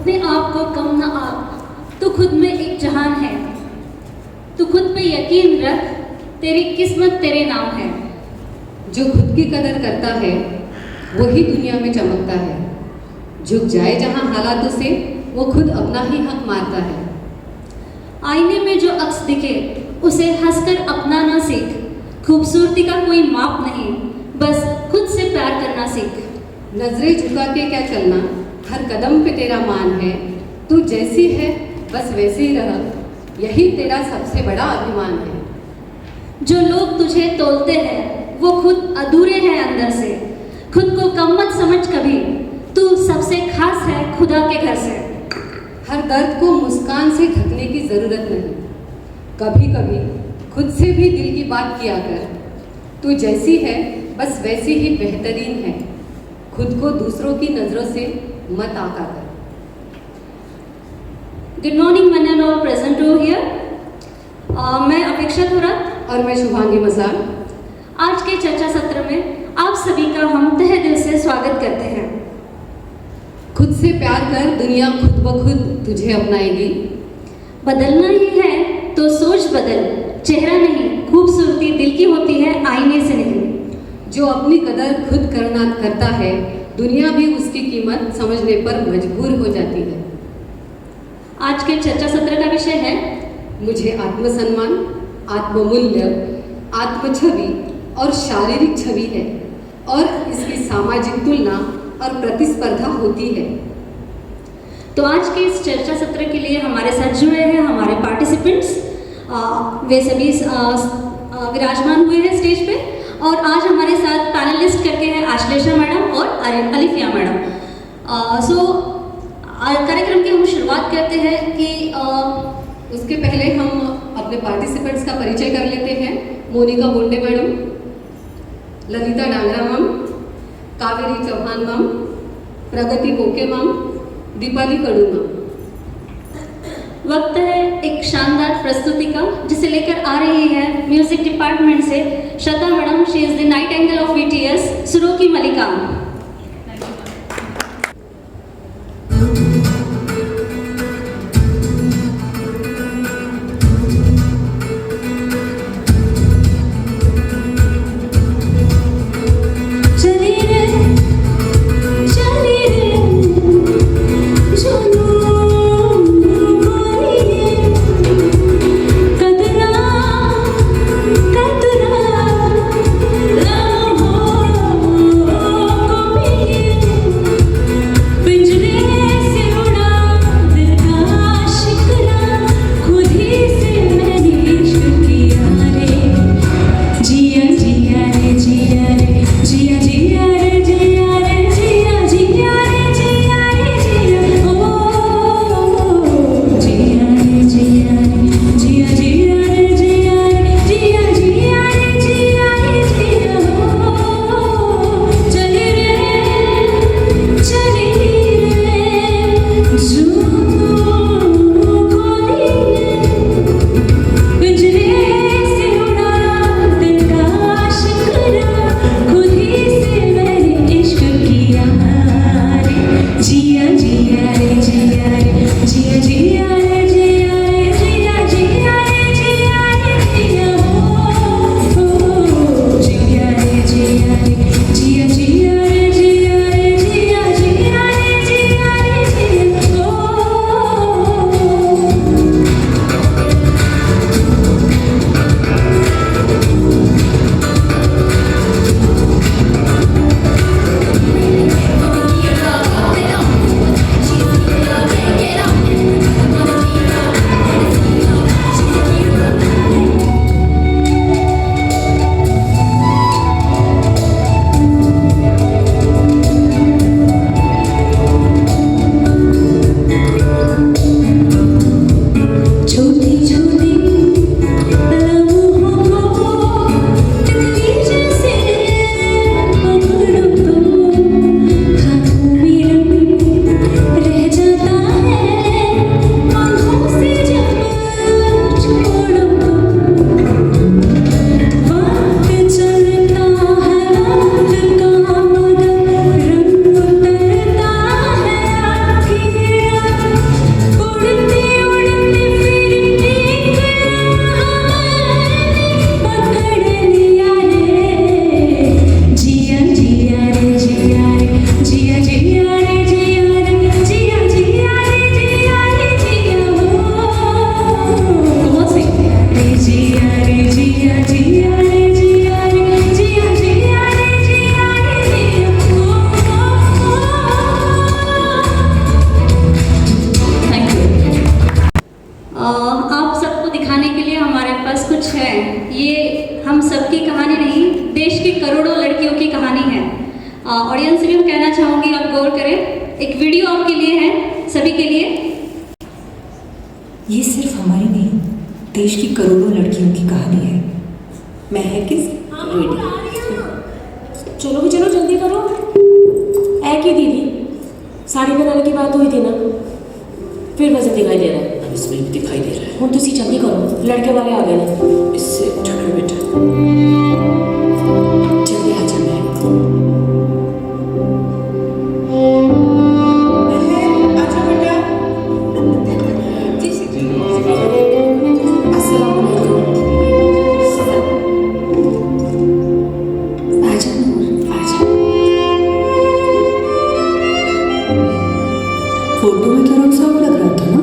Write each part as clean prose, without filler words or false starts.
अपने आप को कम न आंक, तू खुद में एक जहान है। तू खुद पे यकीन रख, तेरी किस्मत तेरे नाम है। जो खुद की कदर करता है वही दुनिया में चमकता है। झुक जाए जहां हालातों से, वो खुद अपना ही हक मारता है। आईने में जो अक्स दिखे उसे हंसकर अपनाना सीख। खूबसूरती का कोई माप नहीं, बस खुद से प्यार करना सीख। नजरें झुका के क्या चलना, हर कदम पे तेरा मान है। तू जैसी है बस वैसे ही रह, यही तेरा सबसे बड़ा अभिमान है। जो लोग तुझे तोलते हैं वो खुद अधूरे हैं अंदर से। खुद को कम मत समझ कभी, तू सबसे खास है खुदा के घर से। हर दर्द को मुस्कान से ढकने की जरूरत नहीं, कभी कभी खुद से भी दिल की बात किया कर। तू जैसी है बस वैसी ही बेहतरीन है, खुद को दूसरों की नजरों से मत आका कर। Good morning one end all present हो हियर। मैं अपेक्षा थोरात और मैं शुभांगी मजार। आज के चर्चा सत्र में आप सभी का हम तहे दिल से स्वागत करते हैं। खुद से प्यार कर, दुनिया खुद ब खुद तुझे अपनाएगी। बदलना ही है तो सोच बदल, चेहरा नहीं खूबसूरती दिल की होती है आईने से नहीं। जो अपनी कदर खुद करता है, दुनिया भी उसकी कीमत समझने पर मजबूर हो जाती है। आज के चर्चा सत्र का विषय है मुझे आत्मसम्मान, आत्ममूल्य, आत्मछवि और शारीरिक छवि है, और इसकी सामाजिक तुलना और प्रतिस्पर्धा होती है। तो आज के इस चर्चा सत्र के लिए हमारे साथ जुड़े हैं हमारे पार्टिसिपेंट्स। वे सभी विराजमान हुए हैं स्टेज पे, और आज हमारे साथ पैनलिस्ट करके हैं आश्लेषा मैडम और अलिफिया मैडम। सो कार्यक्रम की हम शुरुआत करते हैं कि उसके पहले हम अपने पार्टिसिपेंट्स का परिचय कर लेते हैं। Monika Bonde madam, Lalita Dangra ma'am, Kaveri Chauhan ma'am, Pragati Poke ma'am, Deepali कडू मैम। वक्त है एक शानदार प्रस्तुति का, जिसे लेकर आ रही है म्यूजिक डिपार्टमेंट से Shraddha madam. She is the nightingale of BTS, सुरों की मलिका। Oh दिखाने के लिए हमारे पास कुछ है। ये हम सबकी कहानी नहीं, देश की करोड़ों लड़कियों की कहानी है। ऑडियंस से भी मैं कहना चाहूँगी आप गौर करें, एक वीडियो आपके लिए है, सभी के लिए। ये सिर्फ हमारी नहीं, देश की करोड़ों लड़कियों की कहानी है। मैं है किस चलो भी चलो, जल्दी करो। है कि दीदी, साड़ी बनाने की बात हुई थी ना, फिर वजन दिखाई दे रहा है। अब इसमें भी दिखाई दे रहा है। हम तुसी जल्दी करो, लड़के वाले आ गए ने। इससे ठंड बेटा जल्दी आ जाना है। फोटो में थोड़ा साफ लग रहा था ना।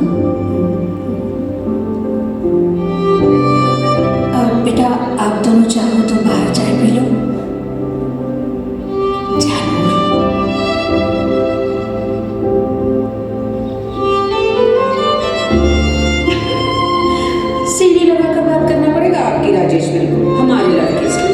बेटा आप दोनों चाहो तो बाहर चाय पी लो। सीढ़ी लगाकर बात करना पड़ेगा आपकी राजेश्वरी को, हमारी लड़की से।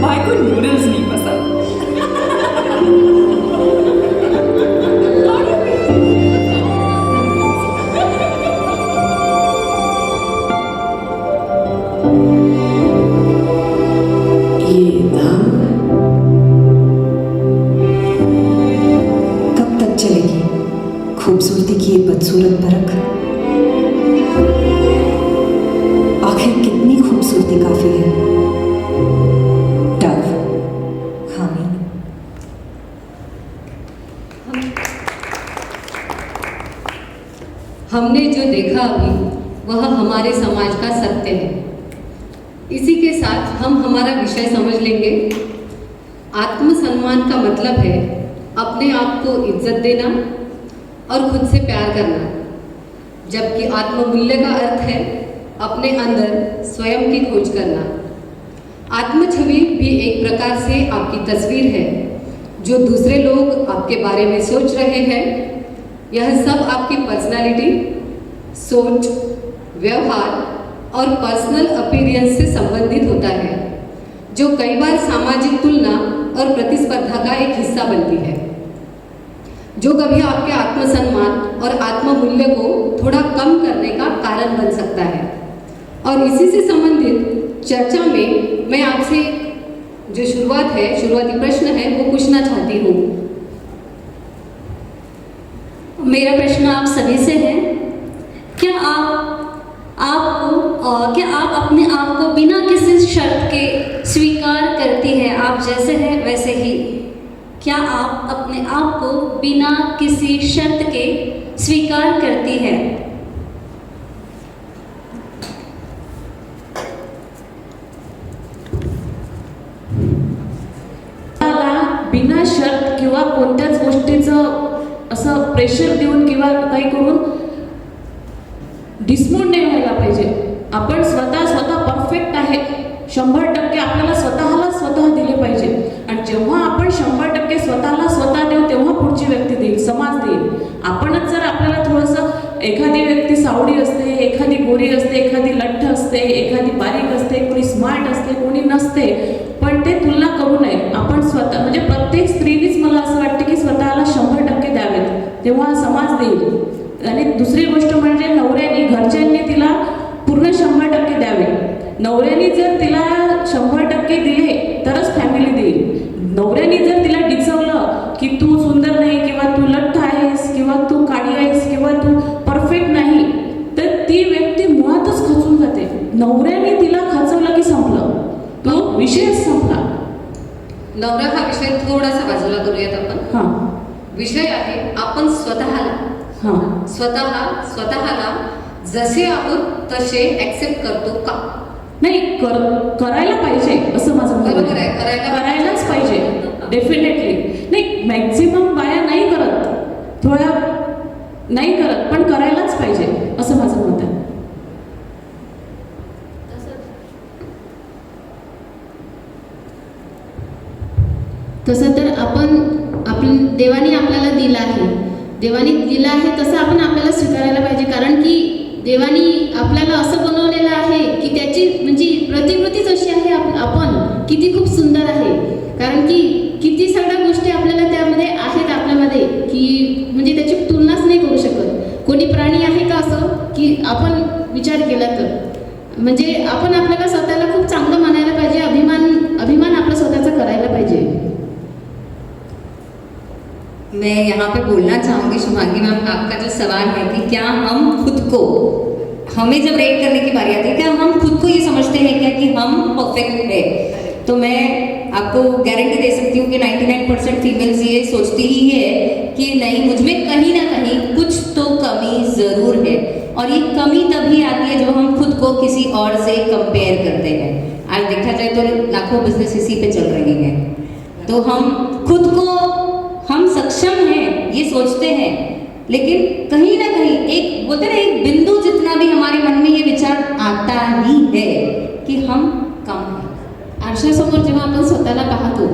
भाई को नूडल्स नहीं पसंद। ये नाम कब तक चलेगी खूबसूरती की ये बदसूरत परख? आखिर कितनी खूबसूरती काफी है? हमने जो देखा अभी वह हमारे समाज का सत्य है। इसी के साथ हम हमारा विषय समझ लेंगे। आत्मसम्मान का मतलब है अपने आप को इज्जत देना और खुद से प्यार करना, जबकि आत्ममूल्य का अर्थ है अपने अंदर स्वयं की खोज करना। आत्मछवि भी एक प्रकार से आपकी तस्वीर है, जो दूसरे लोग आपके बारे में सोच रहे हैं। यह सब आपकी पर्सनालिटी, सोच, व्यवहार और पर्सनल अपीयरेंस से संबंधित होता है, जो कई बार सामाजिक तुलना और प्रतिस्पर्धा का एक हिस्सा बनती है, जो कभी आपके आत्मसम्मान और आत्ममूल्य को थोड़ा कम करने का कारण बन सकता है। और इसी से संबंधित चर्चा में मैं आपसे जो शुरुआती प्रश्न है वो पूछना चाहती हूँ। मेरा प्रश्न आप सभी से है, क्या आप अपने आप को बिना किसी शर्त के स्वीकार करती हैं? आप जैसे हैं वैसे ही। क्या आप अपने आप को बिना किसी शर्त के स्वीकार करती हैं? बिना शर्त किंवा कोणत्याच गोष्टीचं असं प्रेशर देऊन किंवा काही करून डिसमोड नाही व्हायला पाहिजे। आपण स्वतः परफेक्ट आहे 100% आपल्याला स्वतः दिले पाहिजे। आणि जेव्हा आपण 100% स्वतः देऊ तेव्हा पुढची व्यक्ती देईल, समाज देईल। आपणच जर आपल्याला थोडंसं, एखादी व्यक्ती सावडी असते, एखादी गोरी असते, एखादी लठ्ठ असते, एखादी बारीक असते, कोणी स्मार्ट असते, कोणी नसते, पण ते तुलना करू नये। आपण स्वतः म्हणजे प्रत्येक स्त्रीनेच मला असं वाटतं की स्वतःला 100% द्यावेत, तेव्हा समाज देईल। आणि दुसरी गोष्ट म्हणजे नवऱ्याने, घरच्यांनी तिला पूर्ण 100% द्यावे। नवऱ्याने जर तिला 100% दिले तरच फॅमिली देईल। नवऱ्याने जर तिला डिचवलं की तू सुंदर नाही, किंवा तू लठ्ठ आहेस, किंवा तू काळी आहेस, किंवा तू परफेक्ट नाही, तर ती व्यक्ती मुळातच खचून जाते। नवऱ्याने तिला खचवलं की संपलं, तो विषयच संपला। नवरा हा विषय थोडासा बाजूला करूयात आपण। हां, विषय आहे आपण स्वतःला जसे आहोत तसे ऍक्सेप्ट करतो का? नाही, करायला पाहिजे असं माझं म्हणणं बरोबर आहे, करायलाच पाहिजे। डेफिनेटली नाही, मॅक्झिमम बाया नाही करत, थोड्या नाही करत, पण करायलाच पाहिजे असं माझं मत आहे. तसं तर देवाने आपल्याला दिलं आहे तसं आपण आपल्याला स्वीकारायला पाहिजे. कारण की देवाने आपल्याला असं बनवलेलं आहे की त्याची म्हणजे प्रतिकृतीच अशी आहे आपण किती खूप सुंदर आहे. कारण की किती सगळ्या गोष्टी आपल्याला त्यामध्ये आहेत आपल्यामध्ये की म्हणजे त्याची तुलनाच नाही करू शकत. कोणी प्राणी आहे का असं की आपण विचार केला तर म्हणजे आपण आपल्याला स्वतःला खूप चांगलं मानायला पाहिजे. अभिमान आपला स्वतःचा करायला पाहिजे. मैं यहाँ पे बोलना चाहूँगी शुभांगी मैम, आपका जो सवाल है कि क्या हम खुद को, हमें जब रेट करने की बारी आती है, क्या हम खुद को ये समझते हैं क्या कि हम परफेक्ट है? तो मैं आपको गारंटी दे सकती हूँ कि 99% फीमेल्स ये सोचती ही है कि नहीं, मुझमें कहीं ना कहीं कुछ तो कमी ज़रूर है. और ये कमी तभी आती है जब हम खुद को किसी और से कंपेयर करते हैं. आज देखा जाए तो लाखों बिजनेस इसी पे चल रही हैं. तो हम खुद को हम सक्षम हैं ये सोचते हैं, लेकिन कहीं ना कहीं एक बोलते ना एक बिंदु जितना भी हमारे मन में ये विचार आता ही है कि हम कम हैं. आरशासमोर जेव्हा आपण स्वतःला पाहतो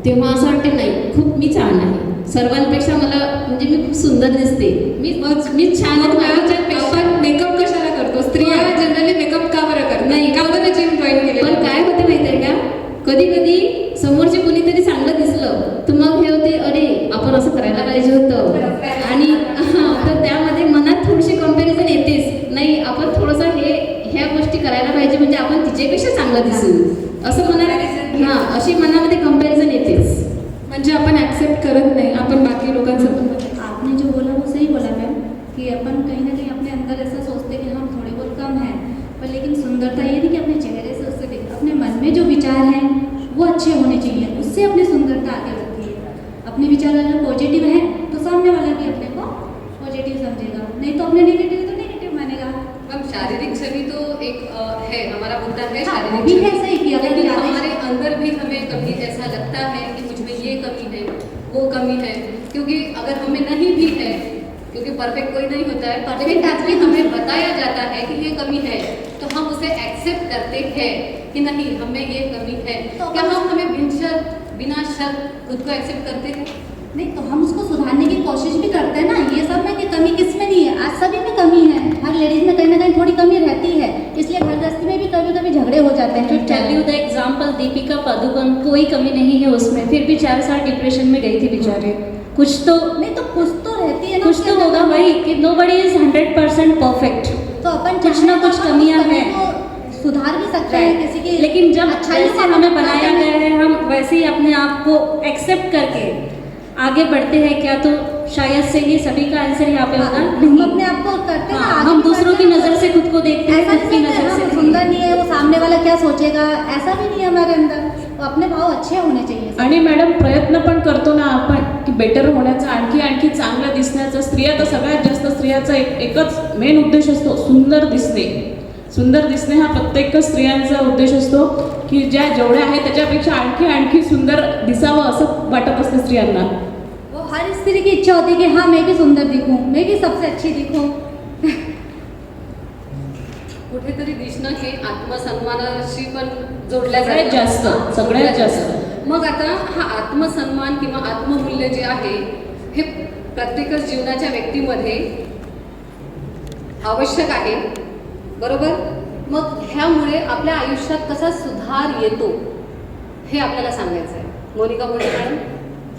तेव्हा असं वाटते नाही खूप मी छान आहे, सर्वांपेक्षा मला म्हणजे मी खूप सुंदर दिसते, मी छान आहे. आपण मेकअप कशाला करतो? स्त्रिया जनरली मेकअप का बरं करतात? नाही, का बरं जिम जॉईन केली? पण काय होते माहिती आहे का, कधी कधी समोरचे कोणीतरी चांगलं दिसलं तर मग हे होते अरे आपण असं करायला पाहिजे होतं. आणि तर त्यामध्ये मनात थोडीशी कंपॅरिझन येतेच, नाही आपण थोडंसं ह्या गोष्टी करायला पाहिजे म्हणजे आपण तिच्यापेक्षा चांगलं दिसू असं मनात अशी मनामध्ये कंपॅरिझन येतेच. म्हणजे आपण ऍक्सेप्ट करत नाही आपण बाकी लोकांचं. आपने जो बोला वो सही बोला मैम कि अपन कहीं ना कहीं अपने अंदर ऐसा सोचते कि हम थोड़े बहुत कम हैं, पर लेकिन सुंदरता ये नहीं कि अपने चेहरे से उससे दिखता, अपने मन में जो विचार हैं वो अच्छे होने चाहिए, उससे अपनी सुंदरता आगे बढ़ती है. अपने विचार अगर पॉजिटिव हैं तो सामने वाला भी अपने को पॉजिटिव समझेगा, नहीं तो अपने नेगेटिव है तो नेगेटिव मानेगा. हम शारीरिक छवि तो एक है, हमारा मुद्दा है हाँ, शारीरिक भी छवि. है सही कि अगर लेकिन ज्यादा- हमारे अंदर भी हमें कभी ऐसा लगता है कि मुझमें ये कमी है वो कमी है, क्योंकि अगर हमें नहीं भी है, क्योंकि परफेक्ट कोई नहीं होता है, लेकिन ताकि हमें बताया जाता है कि ये कमी है तो हम उसे एक्सेप्ट करते हैं कि नहीं हमें ये कमी है. तो क्या हम हमें बिना शर्त खुद को एक्सेप्ट करते हैं? नहीं तो हम उसको सुधारने की कोशिश भी करते हैं ना. ये सब में कि कमी किस में नहीं है, आज सभी में कमी है, हर लेडीज में कहीं ना कहीं थोड़ी कमी रहती है, इसलिए घर गृहस्थी में भी कभी कभी झगड़े हो जाते हैं. To tell you the example, Deepika Padukone कोई कमी नहीं है उसमें, फिर भी 4 साल डिप्रेशन में गई थी बेचारे. कुछ तो नहीं तो कुछ तो रहती है ना, कुछ तो उसके होगा अंदर. वही कि nobody is 100% perfect. तो अपन कुछ चाहें ना तो कुछ हम कमियां उस कमी हैं. को सुधार भी सकते हैं किसी की. लेकिन जब अच्छाई जैसे को हमें बनाया गया है हम वैसे ही अपने आप को एक्सेप्ट करके आगे बढ़ते हैं क्या, तो शायद से ये सभी का आंसर यहाँ पे होगा हम नहीं. अपने आप को करते हैं ना, हाँ, आगे हम भी दूसरों की बढ़ते हैं. नज़र से खुद को देखते हैं, ऐसा खुद की नहीं है नज़र हम से सुंदर नहीं है वो सामने वाला क्या सोचेगा, ऐसा भी नहीं है हमारे अंदर. तो अपने भाव अच्छे होने चाहिए. आणि मॅडम प्रयत्न पण करतो ना आपण की बेटर होण्याचा, आणखी चांगलं दिसण्याचा. स्त्रिया तर सगळ्यात जास्त स्त्रियाचा एकच मेन उद्देश असतो, सुंदर दिसणे. सुंदर दिसणे हा प्रत्येक स्त्रियांचा उद्देश असतो की ज्या जेवढ्या आहेत त्याच्यापेक्षा आणखी सुंदर दिसावं असं वाटत असते स्त्रियांना. वो हर स्त्री की इच्छा होती है कि हाँ मैं भी सुंदर दिखूं, मैं भी सबसे अच्छी दिखूं. कुठेतरी दिसणं हे आत्मसन्मानाशी पण जोडल्या सगळ्यात जास्त. मग आता हा आत्मसन्मान किंवा आत्ममूल्य जे आहे हे प्रत्येकच जीवनाच्या व्यक्तीमध्ये आवश्यक आहे, बरोबर. मग ह्यामुळे आपल्या आयुष्यात कसा सुधार येतो हे आपल्याला सांगायचं आहे. मोनिका बोलते मॅडम.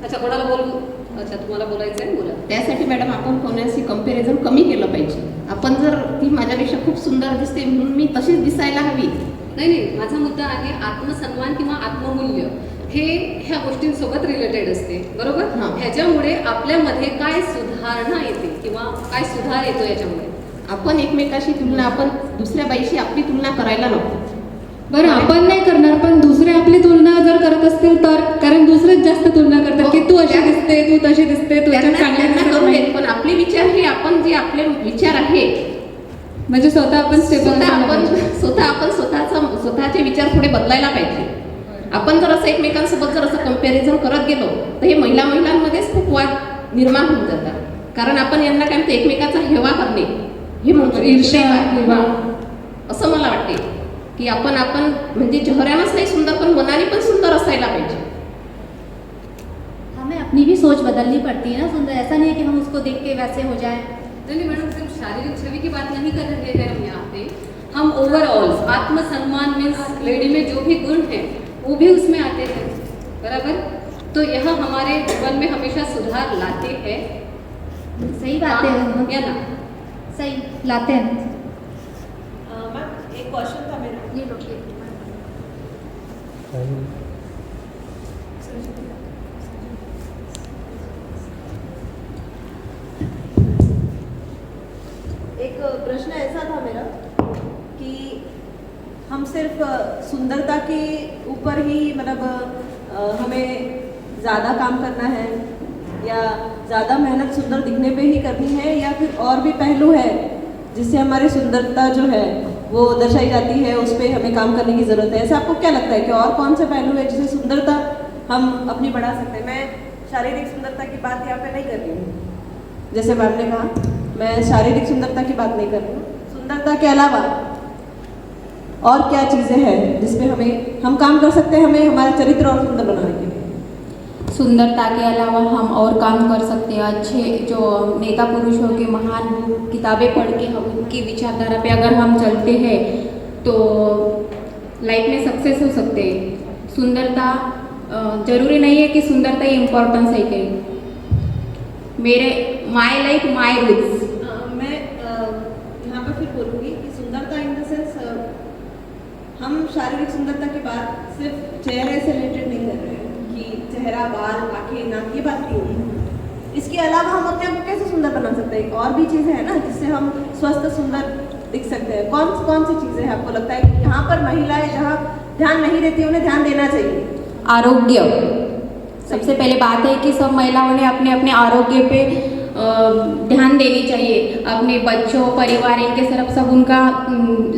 अच्छा, कोणाला बोलू? अच्छा, तुम्हाला बोलायचं आहे, बोला. त्यासाठी मॅडम आपण कोणाशी कंपॅरिझन कमी केलं पाहिजे. आपण जर ती माझ्यापेक्षा खूप सुंदर दिसते म्हणून मी तशीच दिसायला हवी. नाही, माझा मुद्दा आहे आत्मसन्मान किंवा आत्ममूल्य हे ह्या गोष्टींसोबत रिलेटेड असते, बरोबर. हां. ह्याच्यामुळे आपल्यामध्ये काय सुधारणा येते किंवा काय सुधार येतो याच्यामुळे? आपण एकमेकाशी तुलना, आपण दुसऱ्या बाईशी आपली तुलना करायला नको. बरं, आपण नाही करणार, पण दुसरे आपली तुलना जर करत असतील तर, कारण दुसरेच जास्त तुलना करतात की तू अशी दिसते, तू तशी दिसते, तू त्यांना चांगली त्यांना दिसत करू नाही. देत, पण आपले विचार हे आपण जे आपले विचार आहे म्हणजे स्वतः आपण स्वतः आपण स्वतःचे विचार थोडे बदलायला पाहिजे. आपण जर असं एकमेकांसोबत जर असं कम्पॅरिझन करत गेलो तर हे महिलांमध्येच खूप वाद निर्माण होऊन जातात. कारण आपण यांना काय म्हणतो, एकमेकाचा हेवा करणे हे म्हणतो, ईर्ष्या, हेवा. असं मला वाटते की आपण म्हणजे चेहऱ्यानंच नाही सुंदर पण मनाने पण सुंदर असायला पाहिजे. हमें अपनी भी सोच बदलनी पड़ती है ना सुंदर, ऐसा नहीं है कि हम उसको देख के वैसे हो जाए. नहीं मैडम, सिर्फ शारीरिक छवि की बात नहीं कर रहे हैं हम यहाँ पे. हम ओवरऑल आत्मसम्मान मीन्स लेडी में जो भी गुण है वो भी उसमें आते हैं, बराबर. तो यह हमारे जीवन में हमेशा सुधार लाते हैं. सही बात है, या ना? सही लाते हैं. मैम एक क्वेश्चन था मेरा. ये रोकिए. एक प्रश्न ऐसा था मेरा कि हम सिर्फ सुंदरता के ऊपर ही मतलब हमें ज़्यादा काम करना है या ज़्यादा मेहनत सुंदर दिखने पे ही करनी है, या फिर और भी पहलू है जिससे हमारी सुंदरता जो है वो दर्शाई जाती है, उस पर हमें काम करने की ज़रूरत है. ऐसा आपको क्या लगता है कि और कौन से पहलू है जिससे सुंदरता हम अपनी बढ़ा सकते हैं? मैं शारीरिक सुंदरता की बात यहाँ पे नहीं कर रही हूँ, जैसे मैम ने कहा, मैं शारीरिक सुंदरता की बात नहीं कर रही हूँ. सुंदरता के अलावा और क्या चीज़ें हैं जिस पे हम काम कर सकते हैं, हमें हमारा चरित्र और सुंदर बनाने के लिए? सुंदरता के अलावा हम और काम कर सकते हैं. अच्छे जो नेता पुरुषों की महान किताबें पढ़ के हम उनकी विचारधारा पे अगर हम चलते हैं तो लाइफ में सक्सेस हो सकते हैं. सुंदरता जरूरी नहीं है कि सुंदरता ही इम्पोर्टेंस है कहीं. मेरे माय लाइफ माय रूल्स. मैं यहाँ पर फिर बोलूँगी कि सुंदरता इन द सेंस हम शारीरिक सुंदरता की बात सिर्फ चेहरे से रिलेटेड नहीं कर रहे हैं कि चेहरा, बाल, आँखें, नाक, ये बात नहीं है. इसके अलावा हम अपने आप को कैसे सुंदर बना सकते हैं? और भी चीज़ें हैं ना जिससे हम स्वस्थ सुंदर दिख सकते हैं. कौन सी चीज़ें हैं आपको लगता है कि यहाँ पर महिलाएं जहाँ ध्यान नहीं देती उन्हें ध्यान देना चाहिए? आरोग्य सबसे पहले बात है कि सब महिलाओं ने अपने अपने आरोग्य पे ध्यान देनी चाहिए. अपने बच्चों, परिवार, इनके तरफ सब उनका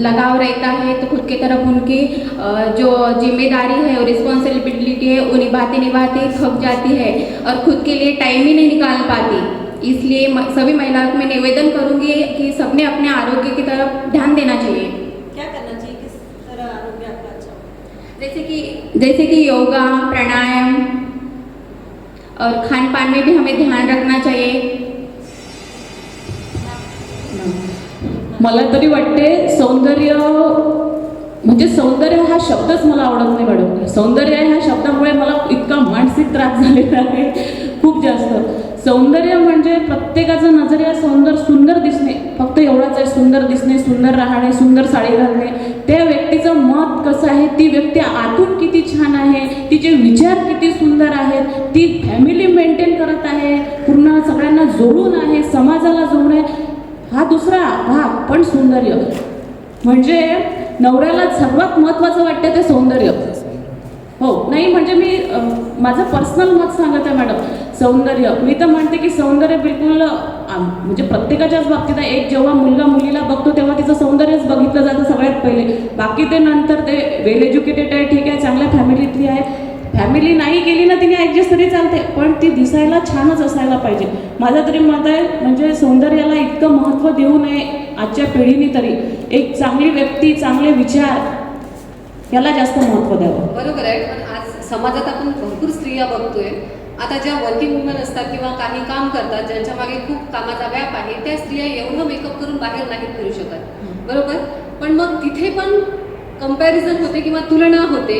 लगाव रहता है तो खुद की तरफ उनकी जो जिम्मेदारी है और रिस्पॉन्सिबिलिटी है वो निभाते थक जाती है और खुद के लिए टाइम ही नहीं निकाल पाती. इसलिए सभी महिलाओं को मैं निवेदन करूँगी कि सबने अपने आरोग्य की तरफ ध्यान देना चाहिए. क्या करना चाहिए? किस तरह आरोग्य आपका अच्छा हो? जैसे कि योगा, प्राणायाम और खान पान में भी हमें ध्यान रखना चाहिए. मला तरी वाटते सौंदर्य म्हणजे सौंदर्य हा शब्दच मला आवडत नाही मॅडम. सौंदर्य ह्या शब्दामुळे मला इतका मानसिक त्रास झालेला आहे खूप जास्त. सौंदर्य म्हणजे प्रत्येकाचा नजरिया सुंदर दिसणे फक्त एवढाच आहे. सुंदर दिसणे, सुंदर राहणे, सुंदर साडी घालणे, त्या व्यक्तीचं मत कसं आहे, ती व्यक्ती आतून किती छान आहे, तिचे विचार किती सुंदर आहेत, ती फॅमिली मेंटेन करत आहे, पूर्ण सगळ्यांना जोडून आहे, समाजाला जोडणे, हा दुसरा भाग. पण सौंदर्य म्हणजे नवऱ्याला सर्वात महत्त्वाचं वाटतं ते सौंदर्य. हो नाही म्हणजे मी माझं पर्सनल मत सांगत आहे मॅडम. सौंदर्य मी तर म्हणते की सौंदर्य बिलकुल म्हणजे प्रत्येकाच्याच बाबतीत आहे. एक जेव्हा मुलगा मुलीला बघतो तेव्हा तिचं सौंदर्यच बघितलं जातं सगळ्यात पहिले. बाकी ते नंतर ते वेल एज्युकेटेड आहे, ठीक आहे, चांगल्या फॅमिलीतली आहे, फॅमिली नाही केली ना तिने ॲडजस्ट तरी चालते, पण ती दिसायला छानच असायला पाहिजे. माझं तरी मत आहे म्हणजे सौंदर्याला इतकं महत्त्व देऊ नये आजच्या पिढीने तरी. एक चांगली व्यक्ती, चांगले विचार याला जास्त महत्त्व द्यावं. बरोबर आहे. पण आज समाजात आपण भरपूर स्त्रिया बघतोय. आता ज्या वर्किंग वुमन असतात किंवा काही काम करतात ज्यांच्या मागे खूप कामाचा व्याप आहे, त्या स्त्रिया एवढं मेकअप करून बाहेर नाहीत फिरू शकत, बरोबर. पण मग तिथे पण कंपॅरिझन होते किंवा तुलना होते.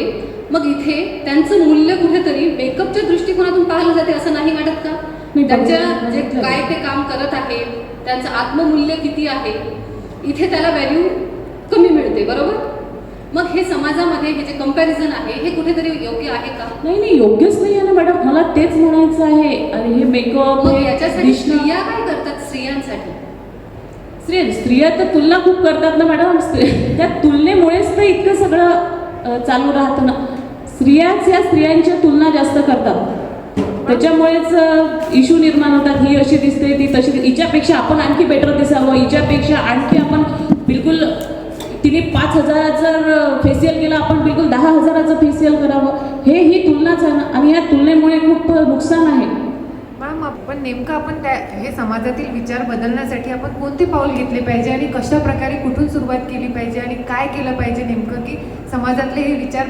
मग इथे त्यांचं मूल्य कुठेतरी मेकअपच्या दृष्टिकोनातून पाहिलं जाते असं नाही वाटत का? त्यांच्या जे काय ते काम करत आहे त्यांचं आत्ममूल्य किती आहे, इथे त्याला व्हॅल्यू कमी मिळते, बरोबर. मग हे समाजामध्ये हे जे कंपॅरिझन आहे हे कुठेतरी योग्य आहे का? नाही योग्यच नाही आहे ना मॅडम. मला तेच म्हणायचं आहे. अरे हे मेकअप, मग याच्यासाठी स्त्रिया काय करतात? स्त्रिया तर तुलना खूप करतात ना मॅडम. त्या तुलनेमुळेच तर इतकं सगळं चालू राहतं ना. स्त्रियांच्या तुलना जास्त करतात, त्याच्यामुळेच इश्यू निर्माण होतात. ही अशी दिसते, ती तशी, हिच्यापेक्षा आपण आणखी बेटर दिसावं, हिच्यापेक्षा आणखी आपण बिलकुल तिने 5,000 फेशियल केलं, आपण बिलकुल 10,000 फेशियल करावं, ही तुलनाच आहे ना. आणि या तुलनेमुळे खूप नुकसान आहे. मॅम, आपण नेमकं हे समाजातील विचार बदलण्यासाठी आपण कोणते पाऊल घेतले पाहिजे आणि कशा प्रकारे कुठून सुरुवात केली पाहिजे आणि काय केलं पाहिजे नेमकं की समाजातले हे विचार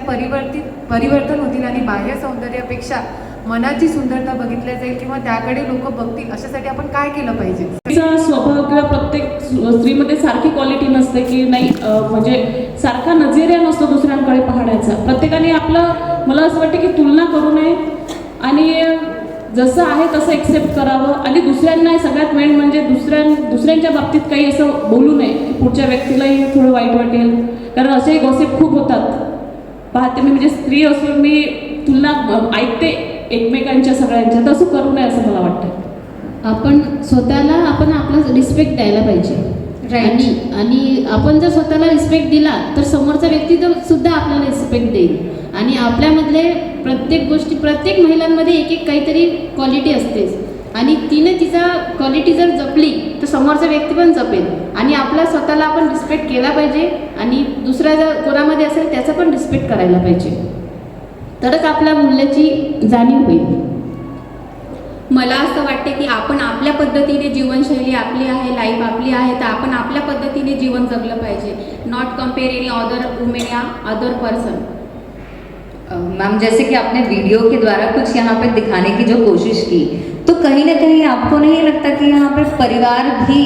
परिवर्तन होतील आणि बाह्य सौंदर्यापेक्षा मनाची सुंदरता बघितल्या जाईल किंवा त्याकडे लोक बघतील, अशासाठी आपण काय केलं पाहिजे? तिचा स्वभाव किंवा प्रत्येक स्त्रीमध्ये सारखी क्वालिटी नसते की नाही, म्हणजे सारखा नजरिया नसतो दुसऱ्यांकडे पाहण्याचा. प्रत्येकाने मला असं वाटतं की तुलना करू नये आणि जसं आहे तसं एक्सेप्ट करावं. आणि दुसऱ्यांना सगळ्यात मेन म्हणजे दुसऱ्यांच्या बाबतीत काही असं बोलू नये की पुढच्या व्यक्तीलाही थोडं वाईट वाटेल, कारण असेही गॉसिप खूप होतात. पाहते मी, म्हणजे स्त्री असून मी तुलना ऐकते एकमेकांच्या सगळ्यांच्या, तसं करू नये असं मला वाटतं. आपण स्वतःला आपला रिस्पेक्ट द्यायला पाहिजे. आणि आपण जर स्वतःला रिस्पेक्ट दिला तर समोरचा व्यक्ती सुद्धा आपल्याला रिस्पेक्ट देईल. आणि आपल्यामधले प्रत्येक महिलांमध्ये एक काहीतरी क्वालिटी असतेच, आणि तिने तिचा क्वालिटी जर जपली तर समोरचा व्यक्ती पण जपेल. आणि आपला स्वतःला आपण रिस्पेक्ट केला पाहिजे आणि दुसऱ्या जर कोणामध्ये असेल त्याचा पण रिस्पेक्ट करायला पाहिजे, तरच आपल्या मूल्याची जाणीव होईल. मला असं वाटते की आपण आपल्या पद्धतीने जीवनशैली आपली आहे, लाईफ आपली आहे, तर आपण आपल्या पद्धतीने जीवन जगलं पाहिजे. Not compare any other women या अदर पर्सन. मैम, जैसे कि आपने वीडियो के द्वारा कुछ यहाँ पे दिखाने की जो कोशिश की, तो कहीं ना कहीं आपको नहीं लगता कि यहाँ पे परिवार भी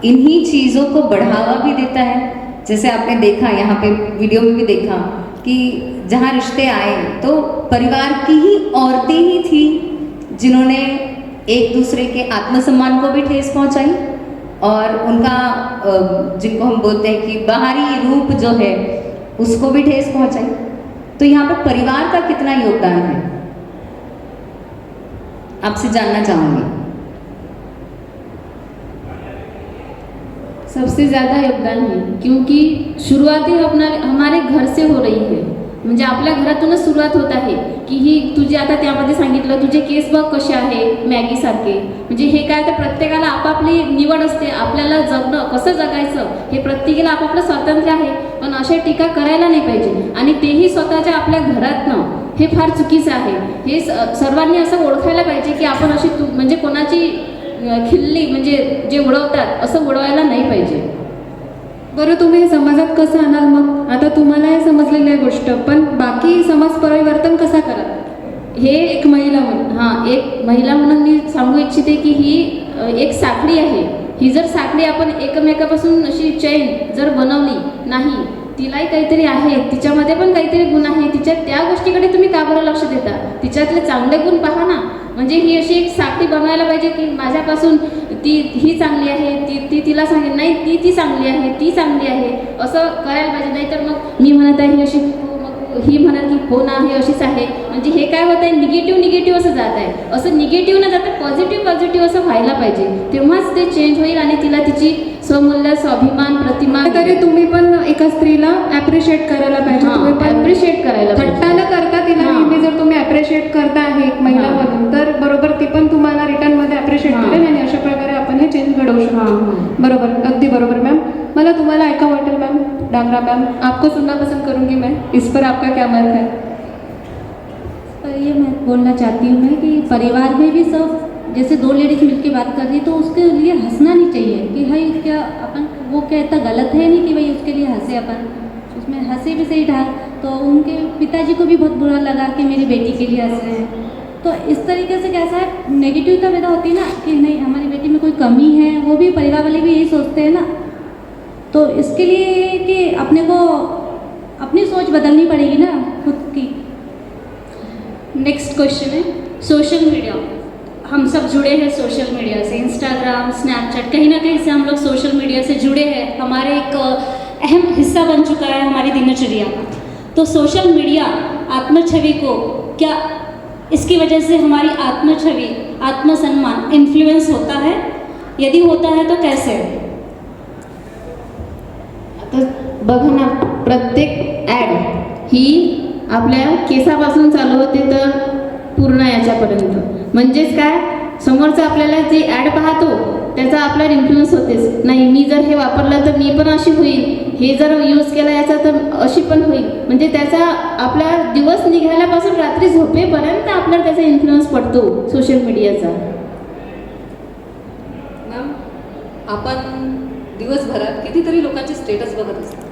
इन्हीं चीज़ों को बढ़ावा भी देता है? जैसे आपने देखा यहाँ पे वीडियो में भी देखा कि जहाँ रिश्ते आए तो परिवार की ही औरतें ही थी जिन्होंने एक दूसरे के आत्मसम्मान को भी ठेस पहुँचाई और उनका जिनको हम बोलते हैं कि बाहरी रूप जो है उसको भी ठेस पहुँचाई. तो यहाँ पर परिवार का कितना योगदान है, आपसे जानना चाहूँगी. सबसे ज़्यादा योगदान है, क्योंकि शुरुआत ही हमारे घर से हो रही है. म्हणजे आपल्या घरातूनच सुरुवात होत आहे की ही तुझे, आता त्यामध्ये सांगितलं तुझे केस बघ कसे आहे मॅगीसारखे. म्हणजे हे काय, तर प्रत्येकाला आपापली निवड असते. आपल्याला जगणं कसं जगायचं हे प्रत्येकाला आपापलं स्वातंत्र्य आहे, पण अशा टीका करायला नाही पाहिजे. आणि तेही स्वतःच्या आपल्या घरातनं, हे फार चुकीचं आहे. हे सर्वांनी असं ओळखायला पाहिजे की आपण अशी म्हणजे कोणाची खिल्ली म्हणजे जे उडवतात असं उडवायला नाही पाहिजे. बरं, तुम्ही हे समाजात कसं आणाल मग? आता तुम्हाला हे समजलेली आहे गोष्ट, पण बाकी समाज परिवर्तन कसा कराल? हे एक महिला म्हणून मी सांगू इच्छिते की ही एक साखळी आहे. ही जर साखळी आपण एकमेकापासून अशी चैन जर बनवली नाही, तिलाही काहीतरी आहे, तिच्यामध्ये पण काहीतरी गुण आहे, तिच्या त्या गोष्टीकडे तुम्ही का बरं लक्ष देता? तिच्यातले चांगले गुण पहा ना. म्हणजे ही अशी एक साखळी बनवायला पाहिजे की माझ्यापासून ही चांगली आहे, ती तिला सांगेल नाही ती चांगली आहे, ती चांगली आहे, असं करायला पाहिजे. नाही तर मग मी म्हणत आहे ही अशी, मग ही म्हणत की हो ना हे अशीच आहे. म्हणजे हे काय होत आहे, निगेटिव्ह असं जात आहे. असं निगेटिव्ह न जाता पॉझिटिव्ह असं व्हायला पाहिजे, तेव्हाच ते चेंज होईल आणि तिला तिची स्वमूल्य, स्वाभिमान, प्रतिमा. तरी तुम्ही पण एका स्त्रीला ॲप्रिशिएट करायला पाहिजे. तुम्ही पण ॲप्रिशिएट करायला थट्टा न करता तिला नेहमी जर तुम्ही ॲप्रिशिएट करता आहे एक महिला म्हणून, तर बरोबर ती पण तुम्हाला रिटर्नमध्ये ॲप्रिशिएट करेल आणि अशा प्रकारे आपण हे चेंज घडवू शकतो. बरोबर, अगदी बरोबर मॅम. मला तुम्हाला ऐका वाटेल मैम, डांगरा मैम, आपको सुनना पसंद करूंगी मैं, इस पर आपका क्या मत है? पर ये मैं बोलना चाहती हूँ मैं कि परिवार में भी सब, जैसे दो लेडीज मिलके बात कर रही तो उसके लिए हंसना नहीं चाहिए कि भाई क्या अपन वो क्या इतना गलत है नहीं कि भाई उसके लिए हंसे अपन, उसमें हंसे भी सही ढंग. तो उनके पिताजी को भी बहुत बुरा लगा कि मेरी बेटी के लिए हंस रहे हैं. तो इस तरीके से कैसा है, नेगेटिविटी पैदा होती है ना कि नहीं हमारी बेटी में कोई कमी है, वो भी परिवार वाले भी यही सोचते हैं ना. तो इसके लिए कि अपने को अपनी सोच बदलनी पड़ेगी ना खुद की. नेक्स्ट क्वेश्चन है सोशल मीडिया. हम सब जुड़े हैं सोशल मीडिया से, इंस्टाग्राम, स्नैपचैट, कहीं ना कहीं से हम लोग सोशल मीडिया से जुड़े हैं. हमारे एक अहम हिस्सा बन चुका है हमारी दिनचर्या का. तो सोशल मीडिया आत्मछवि को क्या, इसकी वजह से हमारी आत्मछवि, आत्मसम्मान इन्फ्लुएंस होता है? यदि होता है तो कैसे? आता बघा ना, प्रत्येक ॲड ही आपल्या केसापासून चालू होते तर पूर्ण याच्यापर्यंत. म्हणजेच काय, समोरचा आपल्याला जे ॲड पाहतो त्याचा आपल्यावर इन्फ्लुअन्स होतेच. नाही, मी जर हे वापरलं तर मी पण अशी होईल, हे जर यूज केला याचा तर अशी पण होईल. म्हणजे त्याचा आपला दिवस निघाल्यापासून रात्री झोपेपर्यंत आपल्याला त्याचा इन्फ्लुअन्स पडतो सोशल मीडियाचा. मॅम, आपण दिवसभरात कितीतरी लोकांचे स्टेटस बघत असतो.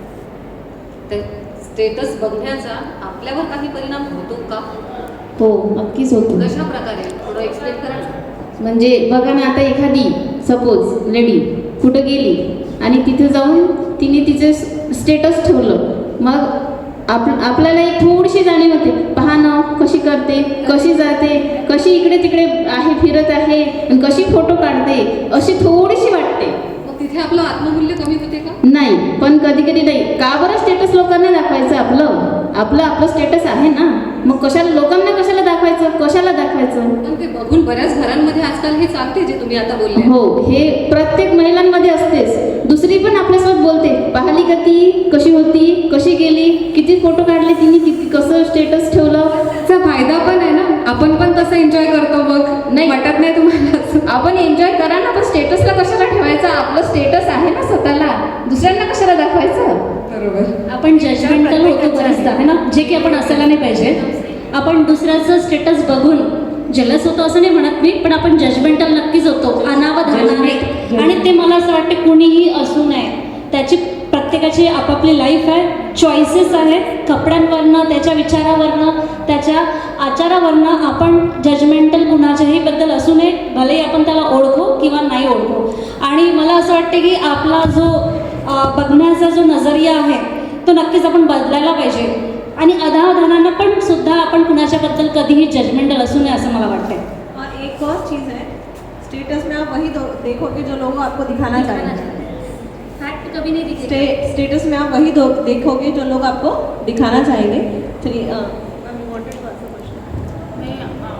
त्या स्टेटस बघण्याचा आपल्यावर काही परिणाम होतो का? हो, नक्कीच होतो. कशा प्रकारे थोडं एक्सप्लेन करा. म्हणजे बघा ना, आता एखादी सपोज लेडी कुठं गेली आणि तिथे जाऊन तिने तिचे स्टेटस ठेवलं, मग आपल्याला एक थोडीशी जाणीव होते, पहा ना कशी करते, कशी जाते, कशी इकडे तिकडे आहे, फिरत आहे, आणि कशी फोटो काढते, अशी थोडीशी वाटते. मग तिथे आपलं आत्ममूल्य कमी होते का? नाही, पण कधी कधी नाही. का बरं स्टेटस लोकांना दाखवायचं? आपलं स्टेटस आहे ना, मग कशाला लोकांना कशाला दाखवायचं? पण ते बघून बऱ्याच घरांमध्ये आजकाल हे चालते, जे तुम्ही आता बोलले. हो, हे प्रत्येक महिलांमध्ये असतेच. दुसरी पण आपल्यासोबत बोलते, पाहिली का ती कशी होती, कशी गेली, किती फोटो काढले तिने, किती कसं स्टेटस ठेवलं. त्याचा फायदा पण आहे ना, आपण पण तसं एन्जॉय करतो. मग नाही वाटत नाही तुम्हाला? आपण एन्जॉय करा ना, पण स्टेटसला कशाला ठेवायचं? आपलं स्टेटस आहे ना स्वतःला, दुसऱ्यांना कशाला दाखवायचं? बरोबर. आपण जजमेंटल होतो बऱ्याचदा आहे ना, जे की आपण असायला नाही पाहिजे. आपण दुसऱ्याचं स्टेटस बघून जलस होतो असं नाही म्हणत मी, पण आपण जजमेंटल नक्कीच होतो, अनावधानाने. आणि ते मला असं वाटतं कुणीही असू नये. त्याची प्रत्येकाची आपापली लाईफ आहे, चॉईसेस आहेत. कपड्यांवरनं, त्याच्या विचारावरनं, त्याच्या आचारावरनं आपण जजमेंटल कुणाच्याही बद्दल असू नये, भलेही आपण त्याला ओळखो किंवा नाही ओळखो. आणि मला असं वाटतं की आपला जो बघण्याचा जो नजरिया आहे तो नक्कीच आपण बदलायला पाहिजे. आणि अनावधानानं पण सुद्धा आपण कुणाच्याबद्दल कधीही जजमेंटल असू नये असं मला वाटतं. और एक और चीज़ है, स्टेटस में आप वही देखोगे जो लोग आपको दिखाना चाहेंगे. फैक्ट कभी नहीं दिखेगा. स्टेटस में आप वही देखोगे जो लोग आपको दिखाना चाहेंगे. चलिए, मैं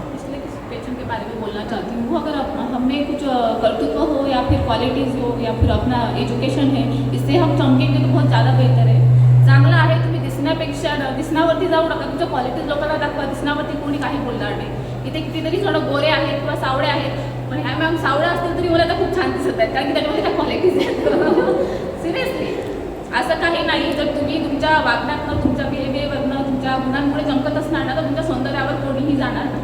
पिछले सिचुएशन के बारे में बोलना चाहती हूँ. अगर हमें कुछ कर्तृत्व हो या फिर क्वालिटीज़ हो या फिर अपना एज्युकेशन है, इससे हम चमकेंगे तो बहुत ज़्यादा बेहतर है. चांगलं आहे तुम्ही दिसण्यापेक्षा दिसण्यावरती जाऊ नका, तुमच्या क्वालिटीज लोकांना दाखवा. दिसण्यावरती कोणी काही बोलणार नाही. इथे कितीतरी थोडं गोरे आहेत किंवा सावळे आहेत, पण ह्या मॅम सावळ्या असतील तरी मला आता खूप छान दिसत आहेत, कारण की त्याच्यामध्ये त्या क्वालिटीज आहेत. सिरियसली असं काही नाही. जर तुम्ही तुमच्या वागण्यातनं, तुमच्या बिहेवियरवरनं, तुमच्या गुणांमुळे चमकत असणार ना, तर तुमच्या सौंदर्यावर कोणीही जाणार नाही.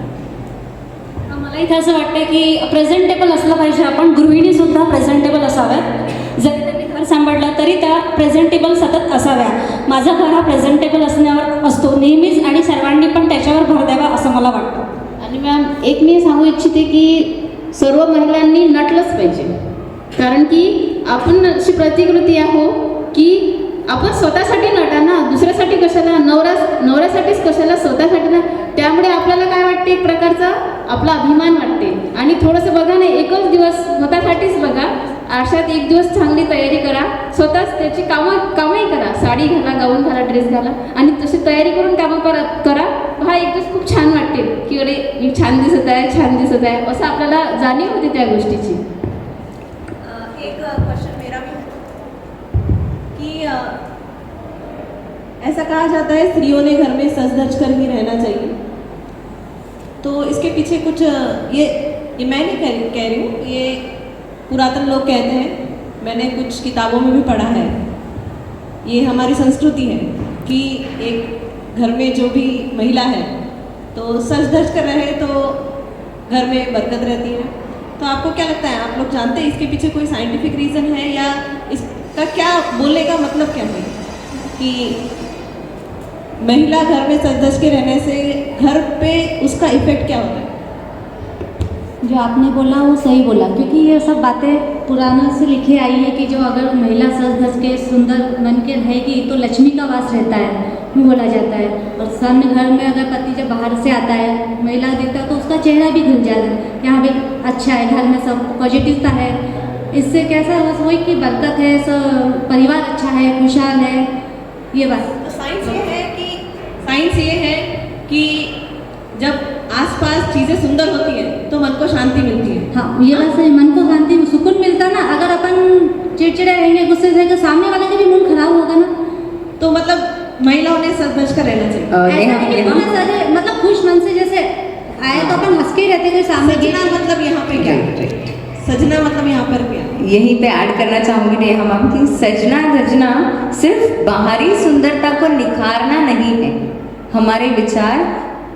मला इथे असं वाटतं की प्रेझेंटेबल असलं पाहिजे. आपण गृहिणीसुद्धा प्रेझेंटेबल असाव्यात. जरी त्यांनी घर सांभाळलं तरी त्या प्रेझेंटेबल सतत असाव्या. माझा घर हा प्रेझेंटेबल असण्यावर असतो नेहमीच, आणि सर्वांनी पण त्याच्यावर भर द्यावा असं मला वाटतं. आणि मॅम, एक मी सांगू इच्छिते की सर्व महिलांनी नटलंच पाहिजे. कारण की आपण अशी प्रतिकृती आहो की आपण स्वतःसाठी नटा ना, दुसऱ्यासाठी कशाला? नवऱ्यासाठीच कशाला, स्वतःसाठी ना. त्यामुळे आपल्याला काय वाटते, एक प्रकारचा आपला अभिमान वाटते. आणि थोडंसं बघा ना, एकच दिवस स्वतःसाठीच बघा, आरशात एक दिवस चांगली तयारी करा, स्वतःच त्याची कामही करा. साडी घाला, गाऊन घाला, ड्रेस घाला, आणि तशी तयारी करून कामं करा. हा एक दिवस खूप छान वाटते की अरे मी छान दिसत आहे असं आपल्याला जाणीव होते त्या गोष्टीची. एक क्वेश्चन मेरा भी कि ऐसा कहा जाता है स्त्रियों ने घर में सज धज कर ही रहना चाहिए, तो इसके पीछे कुछ ये मैं नहीं कह रही हूँ, ये पुरातन लोग कहते हैं, मैंने कुछ किताबों में भी पढ़ा है. ये हमारी संस्कृति है कि एक घर में जो भी महिला है तो सज धज कर रहे तो घर में बरकत रहती है. तो आपको क्या लगता है, आप लोग जानते हैं इसके पीछे कोई साइंटिफिक रीज़न है, या इसका क्या बोलने का मतलब क्या है कि महिला घर में सज धज के रहने से घर पे उसका इफेक्ट क्या होता है? जो आपने बोला वो सही बोला, क्योंकि ये सब बातें पुराने से लिखी आई है कि जो अगर महिला सज धज के सुंदर बन के रहेगी तो लक्ष्मी का वास रहता है, भी बोला जाता है. और सामने घर में अगर पति जब बाहर से आता है, महिला देखता है तो उसका चेहरा भी खुल जाता है, यहाँ पे अच्छा है, घर में सब पॉजिटिवता है. इससे कैसा बस वही कि बरकत है, सब परिवार अच्छा है, खुशहाल है, ये बात. तो साइंस ये है कि जब आसपास चीज़ें सुंदर होती हैं तो मन को शांति मिलती है. हाँ, ये बात सही. मन को शांति, सुकून मिलता ना. अगर अपन चिड़चिड़े रहेंगे, गुस्से से, सामने वाले का भी मन खराब होगा ना. तो मतलब महिलाओं ने सज धज कर रहना चाहिए. ऐसा नहीं कि मतलब खुश मन से जैसे आए तो अपन हंस के रहते हैं सामने सजना मतलब यहाँ पे क्या सजना मतलब यहाँ पर क्या यहीं पे ऐड करना चाहूंगी नेहा मैम कि सजना धजना सिर्फ बाहरी सुंदरता को निखारना नहीं है, हमारे विचार,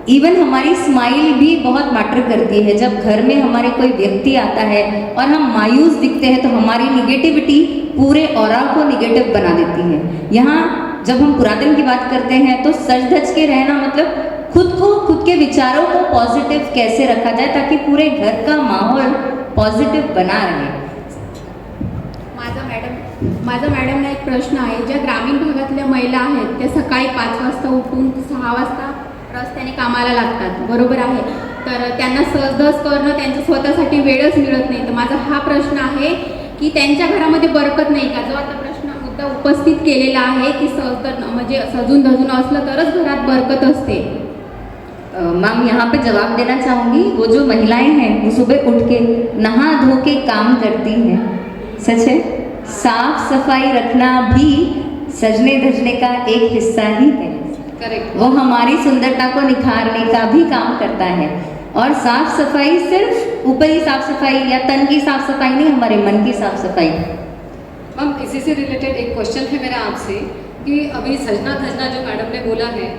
इवन हमारी स्माइल भी बहुत मैटर करती है। जब घर में हमारे कोई व्यक्ति आता है और हम मायूस दिखते हैं तो हमारी निगेटिविटी पूरे ऑरा को निगेटिव बना देती है। यहाँ जब हम पुरातन की बात करते हैं तो सज धज के रहना मतलब खुद के विचारों को पॉझिटिव्ह कैसे रखा जाए ताकी पूरे घर का माहौल पॉझिटिव्ह बना रहे। माझा मॅडमला एक प्रश्न आहे, ज्या ग्रामीण भागातल्या महिला आहेत त्या सकाळी 5 वाजता उठून 6 वाजता रस्त्याने कामाला लागतात, बरोबर आहे, तर त्यांना सहज करणं त्यांच्या स्वतःसाठी वेळच मिळत नाही. तर माझा हा प्रश्न आहे की त्यांच्या घरामध्ये बरकत नाही का, जो आता प्रश्न मुद्दा उपस्थित केलेला आहे की सहज म्हणजे सजून धजून असलं तरच घरात बरकत असते. मैम यहाँ पे जवाब देना चाहूँगी, वो जो महिलाएं हैं वो सुबह उठ के नहा धो के काम करती हैं, सच है, साफ सफाई रखना भी सजने धजने का एक हिस्सा ही है। करेक्ट। वो हमारी सुंदरता को निखारने का भी काम करता है। और साफ सफाई सिर्फ ऊपरी साफ सफाई या तन की साफ सफाई नहीं, हमारे मन की साफ सफाई। मैम इसी से रिलेटेड एक क्वेश्चन है मेरा आपसे कि अभी सजना धजना जो मैडम ने बोला है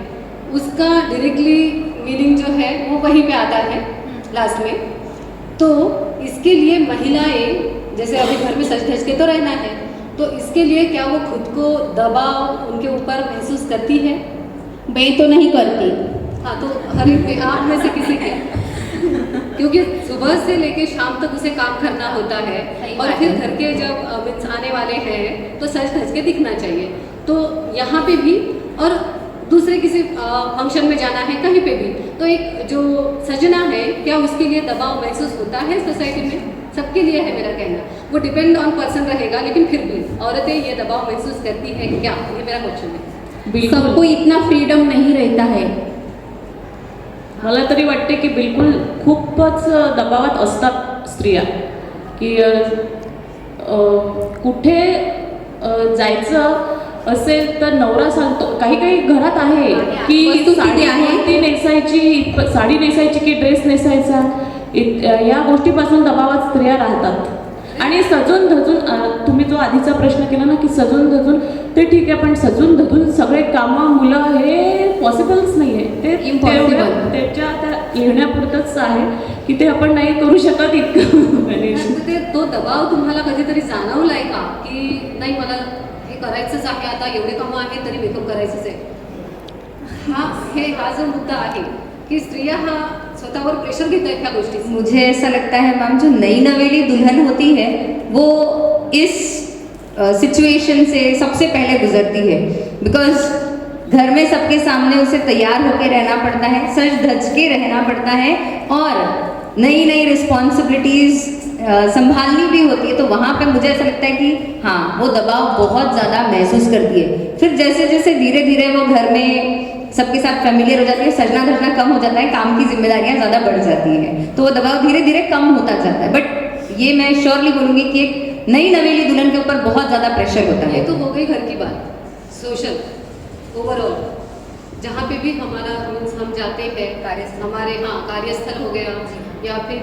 उसका डायरेक्टली मीनिंग जो है वो वहीं पे आता है लास्ट में। तो इसके लिए महिलाएं जैसे अभी घर में सज धज के तो रहना है, तो इसके लिए क्या वो खुद को दबाव उनके ऊपर महसूस करती है? मैं तो नहीं करती। हाँ, तो हर एक आप में से किसी के क्योंकि सुबह से लेके शाम तक उसे काम करना होता है और फिर घर के जब मीन्स आने वाले हैं तो सज धज के दिखना चाहिए। तो यहाँ पे भी और दूसरे किसी फंक्शन में जाना है कहीं पे भी, तो एक जो सजना है क्या उसके लिए दबाव महसूस होता है सोसाइटी में? सबके लिए है मेरा कहना, वो डिपेंड ऑन पर्सन रहेगा, लेकिन फिर भी औरतें ये दबाव महसूस करती है क्या, ये मेरा क्वेश्चन है। सबको इतना फ्रीडम नहीं रहता है। मला तरी वाटते की बिलकुल खूपच दबावात असतात स्त्रिया की कुठे जायचं असेल तर नवरा सांगतो, काही काही घरात आहे की साडी नेसायची, साडी नेसायची की ड्रेस नेसायचा, या गोष्टीपासून दबावात स्त्रिया राहतात। आणि सजून धजून तुम्ही जो आधीचा प्रश्न केला ना की सजून धजून, ते ठीक आहे, पण सजून धजून सगळे कामं मुलं हे पॉसिबलच नाही आहे, ते इम्पॉसिबल, त्याच्या त्या लिहिण्यापुरतंच आहे की ते आपण नाही करू शकत इतकं। ते तो दबाव तुम्हाला कधीतरी जाणवलाय का की नाही मला हे करायचंच आहे, आता एवढे कामं आहेत तरी मेकअप करायचंच आहे? हा जो मुद्दा आहे कि स्त्रियां हाँ स्वतःवर प्रेशर घेत आहेत ह्या गोष्टी। मुझे ऐसा लगता है मैम जो नई नवेली दुल्हन होती है वो इस सिचुएशन से सबसे पहले गुजरती है, बिकॉज घर में सबके सामने उसे तैयार होकर रहना पड़ता है, सज धज के रहना पड़ता है और नई नई रिस्पॉन्सिबिलिटीज संभालनी भी होती है। तो वहाँ पे मुझे ऐसा लगता है कि हाँ वो दबाव बहुत ज़्यादा महसूस करती है। फिर जैसे जैसे धीरे धीरे वो घर में सबके साथ फैमिलियर हो जाती है, सजना धजना कम हो जाता है, काम की जिम्मेदारियां ज़्यादा बढ़ जाती है, तो वो दबाव धीरे धीरे कम होता जाता है। बट ये मैं श्योरली बोलूँगी कि एक नई नवेली दुल्हन के ऊपर बहुत ज़्यादा प्रेशर होता है। ये तो हो गई घर की बात, सोशल ओवरऑल जहाँ पे भी हमारा मीन्स हम जाते हैं हमारे कार्यस्थल हो गया या फिर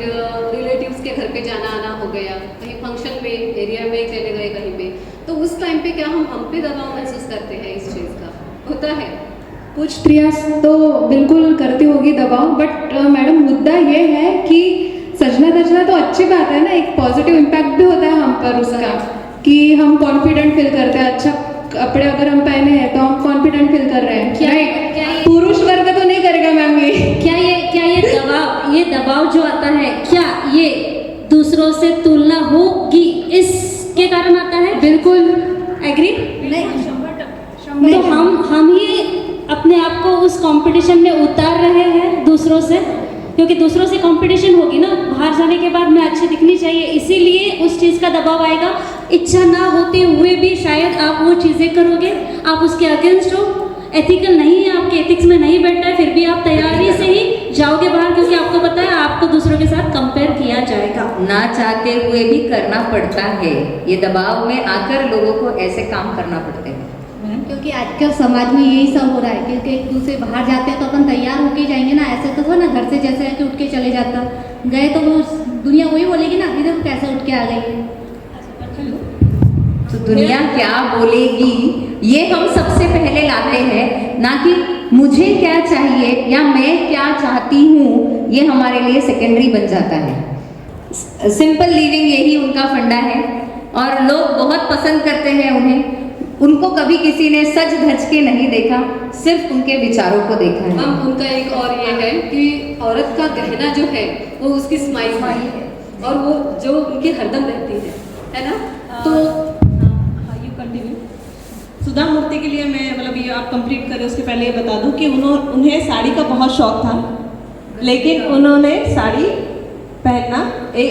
रिलेटिव्स के घर पे जाना आना हो गया, कहीं फंक्शन में एरिया में चले गए कहीं पे, तो उस टाइम पे क्या हम पे दबाव महसूस करते हैं? इस चीज़ का होता है। कुछ स्त्रियाँ तो बिल्कुल करती होगी दबाव, बट मैडम मुद्दा ये है कि सजना धजना तो अच्छी बात है ना, एक पॉजिटिव इम्पैक्ट भी होता है हम पर उसका कि हम कॉन्फिडेंट फील करते हैं, अच्छा कपड़े अगर हम पहने हैं तो हम कॉन्फिडेंट फील कर रहे हैं। क्या पुरुष वर्ग तो नहीं करेगा मैम ये? क्या ये दबाव जो आता है क्या ये दूसरों से तुलना होगी इसके कारण आता है? बिल्कुल एग्री नहीं, तो हम ही अपने आप को उस कंपटीशन में उतार रहे हैं दूसरों से, क्योंकि दूसरों से कंपटीशन होगी ना, बाहर जाने के बाद मैं अच्छी दिखनी चाहिए, इसीलिए उस चीज़ का दबाव आएगा। इच्छा ना होते हुए भी शायद आप वो चीज़ें करोगे, आप उसके अगेंस्ट हो, एथिकल नहीं है, आपके एथिक्स में नहीं बैठता है, फिर भी आप तैयारी से ही जाओगे बाहर, क्योंकि आपको पता है आपको दूसरों के साथ कंपेयर किया जाएगा। ना चाहते हुए भी करना पड़ता है, ये दबाव में आकर लोगों को ऐसे काम करना पड़ते हैं। क्योंकि आजकल समाज में यही सब हो रहा है, क्योंकि एक दूसरे बाहर जाते हैं तो अपन तैयार होके जाएंगे ना, ऐसे तो ना घर से जैसे है कि उठ के चले जाता, गए तो वो दुनिया वही बोलेगी ना, इधर कैसे उठ के आ गई है। तो दुनिया क्या बोलेगी ये हम सबसे पहले लाते हैं, ना कि मुझे क्या चाहिए या मैं क्या चाहती हूँ, ये हमारे लिए सेकेंडरी बन जाता है। सिंपल लिविंग यही उनका फंडा है और लोग बहुत पसंद करते हैं उन्हें। उनको कभी किसी ने सज धज के नहीं देखा, सिर्फ उनके विचारों को देखा है। मैम उनका एक और ये है कि औरत का गहना जो है वो उसकी स्माइल है और वो जो उनकी हरदम रहती है ना। तो सुधा मूर्ति के लिए मैं मतलब ये आप कंप्लीट करें उसके पहले ये बता दूं कि उन्हें साड़ी का बहुत शौक था, लेकिन उन्होंने साड़ी पहनना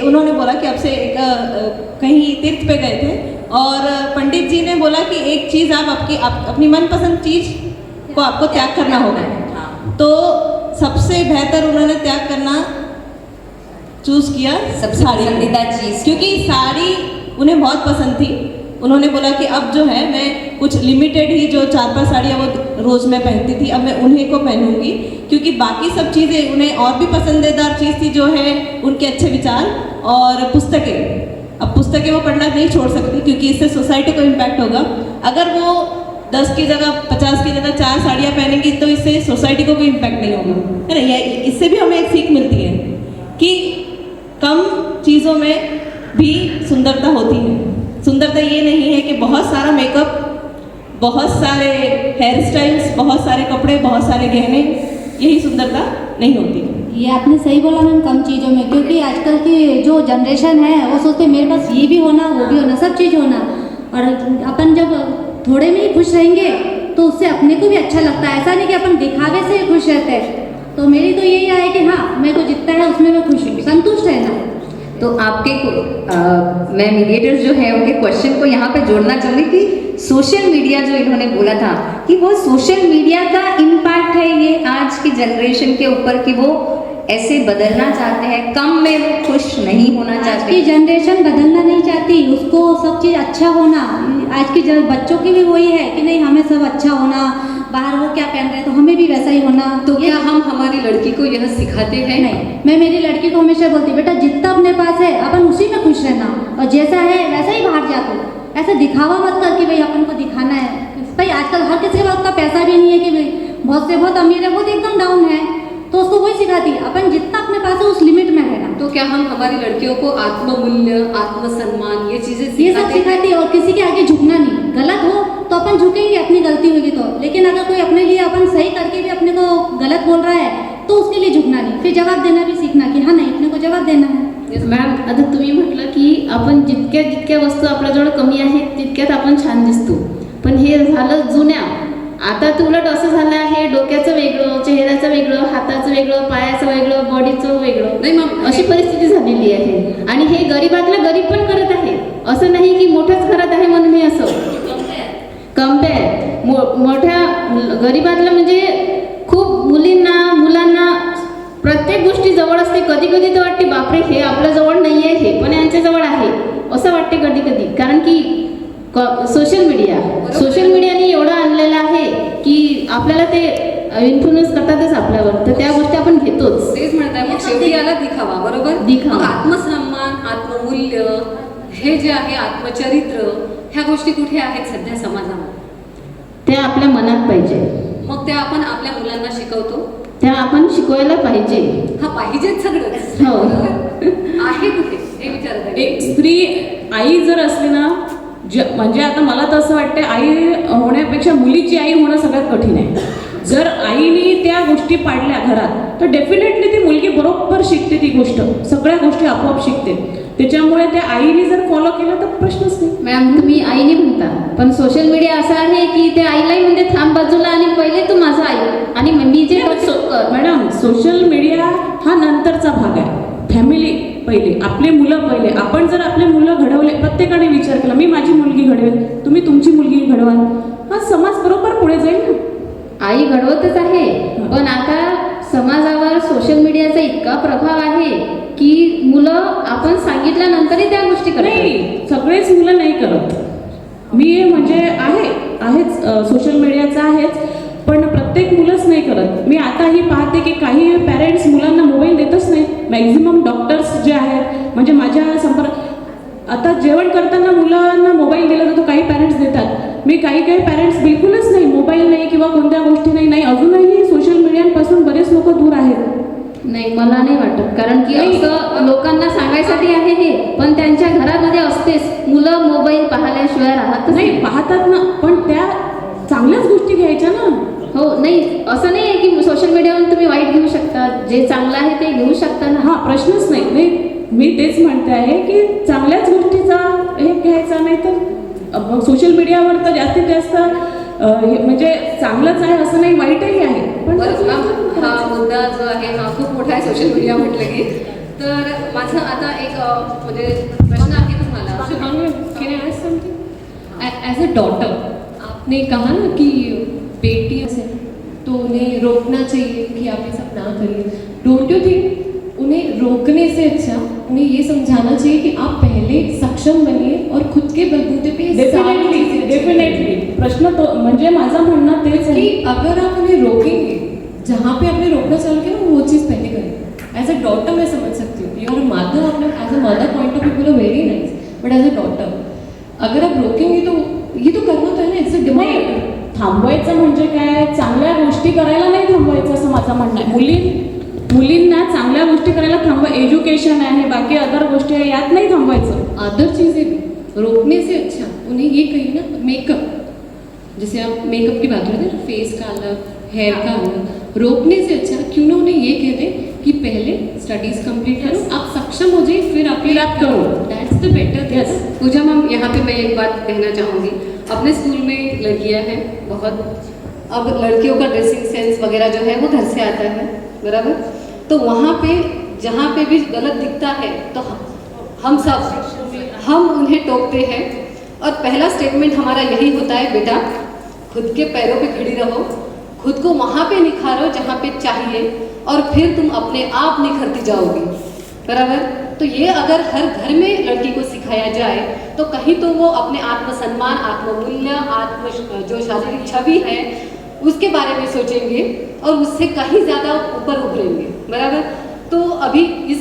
उन्होंने बोला कि अब से कहीं तीर्थ पे गए थे और पंडित जी ने बोला कि एक चीज़ आप अपनी मनपसंद चीज़ को आपको त्याग करना होगा, तो सबसे बेहतर उन्होंने त्याग करना चूज किया सबसे पसंदीदा चीज़, क्योंकि साड़ी उन्हें बहुत पसंद थी। उन्होंने बोला कि अब जो है मैं कुछ लिमिटेड ही जो 4-5 साड़ियाँ वो रोज़ में पहनती थी, अब मैं उन्हीं को पहनूंगी, क्योंकि बाकी सब चीज़ें उन्हें और भी पसंदीदार चीज़ थी जो है उनके अच्छे विचार और पुस्तकें। अब पुस्तकें वो पढ़ना नहीं छोड़ सकती क्योंकि इससे सोसाइटी को इम्पैक्ट होगा। अगर वो 10 की जगह 50 की जगह 4 साड़ियाँ पहनेंगी तो इससे सोसाइटी को कोई इम्पैक्ट नहीं होगा, है ना। इससे भी हमें एक सीख मिलती है कि कम चीज़ों में भी सुंदरता होती है। सुंदरता ये नहीं है कि बहुत सारा मेकअप, बहुत सारे हेयर स्टाइल्स, बहुत सारे कपड़े, बहुत सारे गहने, यही सुंदरता नहीं होती। ये आपने सही बोला मैम, कम चीज़ों में, क्योंकि आजकल की जो जनरेशन है वो सोचते मेरे पास ये भी होना वो भी होना सब चीज़ होना, और अपन जब थोड़े में ही खुश रहेंगे तो उससे अपने को भी अच्छा लगता है। ऐसा नहीं कि अपन दिखावे से खुश रहते हैं। तो मेरी तो यही है कि हाँ मेरे को जितना है उसमें मैं खुश हूँ, संतुष्ट रहना। तो आपके मैं मीडिएटर्स जो है उनके क्वेश्चन को यहाँ पे जोड़ना चाहूँगी कि सोशल मीडिया जो इन्होंने बोला था कि वो सोशल मीडिया का इम्पैक्ट है ये आज की जनरेशन के ऊपर, कि वो ऐसे बदलना चाहते हैं, कम में वो खुश नहीं होना चाहते। आज की जनरेशन बदलना नहीं चाहती, उसको सब चीज़ अच्छा होना। आज के बच्चों की भी वही है कि नहीं हमें सब अच्छा होना, बाहर वो क्या पहन रहे हैं तो हमें भी वैसा ही होना। तो क्या हम हमारी लड़की को यह सिखाते हैं? नहीं, मैं मेरी लड़की को हमेशा बोलती बेटा जितना अपने पास है अपन उसी में खुश रहना, और जैसा है वैसा ही बाहर जाकर ऐसा दिखावा मत कर कि भाई अपन को दिखाना है। भाई आजकल हर किसी के पास उतना पैसा भी नहीं है कि भाई बहुत से बहुत अमीर है, बहुत एकदम डाउन है, तो उसको वही सिखाती है अपन जितना अपने पास है उस लिमिट में रहना। तो क्या हम हमारी लड़कियों को आत्ममूल्य, आत्मसम्मान ये चीजें ये सब सिखाती है, और किसी के आगे झुकना नहीं। गलत हो तो अपन झुकेंगे अपनी गलती होगी तो, लेकिन अगर कोई अपने लिए अपन सही करके भी अपने को गलत बोल रहा है तो उसके लिए झुकना नहीं, फिर जवाब देना भी सीखना कि हाँ नाही अपने को जवाब देना है। मॅम आता तुम्ही म्हटलं की आपण जितक्या जितक्या वस्तू आपल्याजवळ कमी आहेत तितक्यात आपण छान दिसतो, पण हे झालं जुन्या। आता तर उलट असं झालं आहे डोक्याचं वेगळं, चेहऱ्याचं वेगळं, हाताचं वेगळं, पायाचं वेगळं, बॉडीचं वेगळं, नाही मग अशी परिस्थिती झालेली आहे। आणि हे गरीबातलं गरीब पण करत आहे, असं नाही की मोठ्याच घरात आहे म्हणून हे असं कम्पेअर मोठ्या गरीबातलं म्हणजे खूप मुलींना मुलांना प्रत्येक गोष्टी जवळ असते। कधी कधी तर वाटते बापरे हे आपल्या जवळ नाही आहे, हे पण यांच्या जवळ आहे असं वाटते कधी कधी, कारण की सोशल मीडियाने एवढं आणलेलं आहे की आपल्याला ते इन्फ्लुएन्स करतातच आपल्यावर, तर त्या गोष्टी आपण घेतोच। तेच म्हणताय मग शेवटी याला दिखावा, बरोबर? दिखावा, आत्मसन्मान, आत्ममूल्य हे जे आहे आत्मचरित्र, ह्या गोष्टी कुठे आहेत सध्या समाजामध्ये? त्या आपल्या मनात पाहिजे, मग त्या आपण आपल्या मुलांना शिकवतो, त्या आपण शिकवायला पाहिजे। हा पाहिजेच सगळं हो आहे कुठे हे विचारत एक स्त्री आई जर असली ना, म्हणजे आता मला तर असं वाटतं आई होण्यापेक्षा मुलीची आई होणं सगळ्यात कठीण आहे। जर आईने त्या गोष्टी पाडल्या घरात तर डेफिनेटली ती मुलगी बरोबर शिकते, ती गोष्ट सगळ्या गोष्टी आपोआप शिकते। त्याच्यामुळे त्या आईने जर फॉलो केलं तर प्रश्नच नाही। मॅम तुम्ही आईने म्हणता, पण सोशल मीडिया असं आहे की ते आईलाही म्हणते थांब बाजूला आणि पहिले तू माझा आई, आणि मी जे मॅडम सोशल मीडिया हा नंतरचा भाग आहे, फॅमिली पहिले, आपले मुलं पहिले। आपण जर आपले मुलं घडवले, प्रत्येकाने विचार केला मी माझी मुलगी घडवेल, तुम्ही तुमची मुलगी घडवाल, हा समाज बरोबर पुढे जाईल ना। आई घडवतच आहे, पण आता समाजावर सोशल मीडियाचा इतका प्रभाव आहे की मुलं आपण सांगितल्यानंतरही त्या गोष्टी करतात। नाही, सगळेच मुलं नाही करत। मी म्हणजे आहे आहेच, सोशल मीडियाचा आहेच, पण प्रत्येक मुलंच नाही करत. मी आताही पाहते की काही पॅरेंट्स मुलांना मोबाईल देतच नाही. मॅक्झिमम डॉक्टर्स जे आहेत, म्हणजे माझ्या संपर्क आता जेवण करताना मुलांना मोबाईल दिला जातो, काही पॅरेंट्स देतात. मी काही पॅरेंट्स बिलकुलच नाही, मोबाईल नाही किंवा कोणत्या गोष्टी नाही. अजूनही सोशल मीडियापासून बरेच लोक दूर आहेत. नाही, मला नाही वाटत, कारण की असं लोकांना सांगायसाठी आहे हे, पण त्यांच्या घरामध्ये असतेच. मुलं मोबाईल पाहिल्याशिवाय राहत नाही, पाहतात ना, पण त्या चांगल्याच गोष्टी घ्यायच्या ना. हो, नाही असं नाही आहे की सोशल मीडियावरून तुम्ही वाईट घेऊ शकता, जे चांगलं आहे ते घेऊ शकता ना. हा, प्रश्नच नाही. मी तेच म्हणते आहे की चांगल्याच गोष्टीचा हे घ्यायचा, नाही तर सोशल मीडियावर तर जास्तीत जास्त म्हणजे चांगलंच आहे असं नाही, वाईटही आहे. पण हा मुद्दा जो आहे हा खूप मोठा आहे सोशल मीडिया म्हटलं की. तर माझं आता एक म्हणजे प्रश्न आहे तुम्हाला. एज अ डॉटर, आपने कहा ना कि बेटियों से तो उन्हें रोकना चाहिए कि आप ये सब ना करिए. डोंट यू थिंक उन्हें रोकने से अच्छा उन्हें ये समझाना चाहिए कि आप पहले सक्षम बनिए और खुद के बलबूते पे डेफिनेटली प्रश्न तो म्हणजे माझं म्हणणं तेच आहे कि अगर आप उन्हें रोकेंगे, जहाँ पे आपने रोकना चालू किया ना वो चीज़ पहले करें. एज अ डॉटर मैं समझ सकती हूँ, यूर मदर, आपने as a mother point of view बोला very nice, but as a daughter अगर आप रोकेंगे तो ये तो करना तो है ना, इट्स अ डिमांड. थांबवायचं म्हणजे काय, चांगल्या गोष्टी करायला नाही थांबवायचं असं माझं म्हणणं आहे. मुलींना चांगल्या गोष्टी करायला थांबवा, एज्युकेशन आहे, बाकी अदर गोष्टी आहे, यात नाही थांबवायचं. अदर चीज़ें भी रोकने से अच्छा उन्हें ये कहिए ना, मेकअप, जैसे आप मेकअप की बात करते हैं, फेस का अलग, हेयर का अलग, रोकने से अच्छा क्यों ना उन्हें ये कह दें कि पहले स्टडीज कंप्लीट करो, आप सक्षम हो जाइए, फिर आप करो. That's the better. Yes Pooja ma'am, यहाँ पे मैं एक बात कहना चाहूँगी. अपने स्कूल में लड़कियाँ हैं बहुत, अब लड़कियों का ड्रेसिंग सेंस वगैरह जो है वो घर से आता है, बराबर. तो वहाँ पे जहाँ पे भी गलत दिखता है तो हम उन्हें टोकते हैं. और पहला स्टेटमेंट हमारा यही होता है, बेटा खुद के पैरों पे खड़ी रहो, खुद को वहाँ पे निखारो जहाँ पे चाहिए, और फिर तुम अपने आप निखरती जाओगी, बराबर. तो ये अगर हर घर में लड़की को सिखाया जाए तो कहीं तो वो अपने आत्मसम्मान, आत्ममूल्य, जो शारीरिक छवि है उसके बारे में सोचेंगे और उससे कहीं ज़्यादा ऊपर उभरेंगे, बराबर. तो अभी इस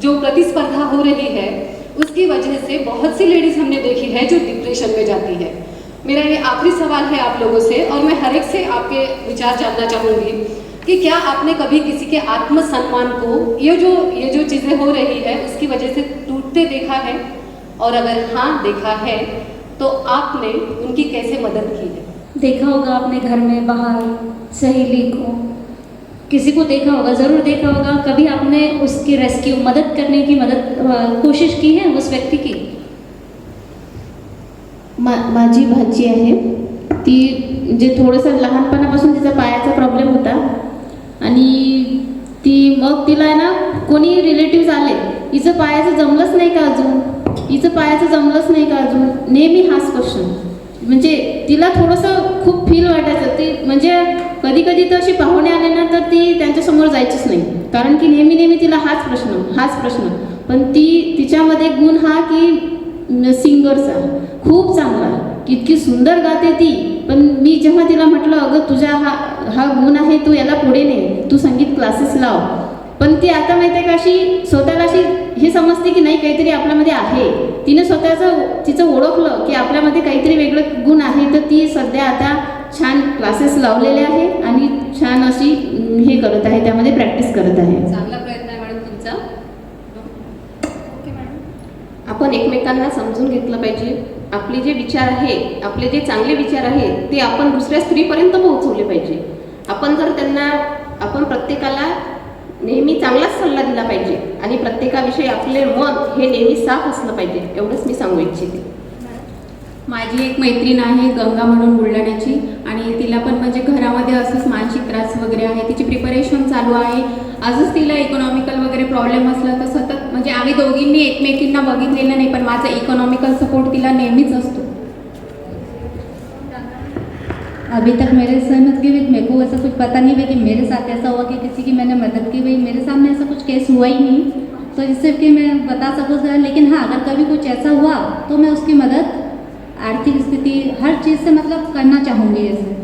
जो प्रतिस्पर्धा हो रही है उसकी वजह से बहुत सी लेडीज़ हमने देखी है जो डिप्रेशन में जाती है. मेरा ये आखिरी सवाल है आप लोगों से, और मैं हर एक से आपके विचार जानना चाहूँगी कि क्या आपने कभी किसी के आत्मसम्मान को ये जो चीज़ें हो रही है उसकी वजह से टूटते देखा है, और अगर हाँ देखा है तो आपने उनकी कैसे मदद की है? देखा होगा आपने घर में, बाहर, सहेली को, किसी को देखा होगा, ज़रूर देखा होगा. कभी आपने उसकी रेस्क्यू, मदद करने की कोशिश की है उस व्यक्ती की? माझी भाची आहे, ती जे थोडंसं लहानपणापासून तिचा पायाचा प्रॉब्लेम होता, आणि ती मग तिला आहे ना कोणी रिलेटिव्स आले, हिचं पायाचं जमलंच नाही का अजून, नेहमी हाच क्वेश्चन. म्हणजे तिला थोडंसं खूप फील वाटायचं. ती म्हणजे कधी कधी तर अशी पाहुणे आले ना तर ती त्यांच्यासमोर जायचीच नाही, कारण की नेहमी तिला हाच प्रश्न. पण तिच्यामध्ये गुण हा की सिंगरचा खूप चांगला, इतकी सुंदर गाते ती. पण मी जेव्हा तिला म्हटलं, अगं तुझा हा गुण आहे, तू याला पुढे ने, तू संगीत क्लासेस लाव. पण ती आता माहिती आहे का, अशी स्वतःला अशी हे समजते की नाही काहीतरी आपल्यामध्ये आहे. तिने तिचं ओळखलं की आपल्यामध्ये काहीतरी वेगळं गुण आहे. तर ती सध्या आता छान क्लासेस लावलेले आहे आणि छान अशी हे करत आहे, त्यामध्ये प्रॅक्टिस करत आहे. चांगला प्रयत्न आहे मॅडम तुमचा. आपण एकमेकांना समजून घेतलं पाहिजे. आपले जे विचार आहे, आपले जे चांगले विचार आहे ते आपण दुसऱ्या स्त्रीपर्यंत पोहोचवले पाहिजे. आपण प्रत्येकाला नेहमी चांगलाच सल्ला दिला पाहिजे आणि प्रत्येकाविषयी आपले मन हे नेहमी साफ असलं पाहिजे, एवढंच मी सांगू इच्छिते. माझी एक मैत्रीण आहे गंगा म्हणून बुलढाण्याची, आणि तिला पण म्हणजे घरामध्ये असंच मानसिक त्रास वगैरे आहे. तिची प्रिपरेशन चालू आहे. आजच तिला इकॉनॉमिकल वगैरे प्रॉब्लेम असला तर सतत म्हणजे आम्ही दोघींनी एकमेकींना बघितलेलं नाही, पण माझा इकॉनॉमिकल सपोर्ट तिला नेहमीच असतो. अभी तक मेरे सहमत की मेरे को ऐसा कुछ पता नहीं है कि मेरे साथ ऐसा हुआ कि किसी की मैंने मदद की. भाई मेरे सामने ऐसा कुछ केस हुआ ही नहीं, तो जिससे कि मैं बता सकूँ. लेकिन हाँ, अगर कभी कुछ ऐसा हुआ तो मैं उसकी मदद आर्थिक स्थिती हर चीज़ से मतलब करना चाहूँगी ऐसे।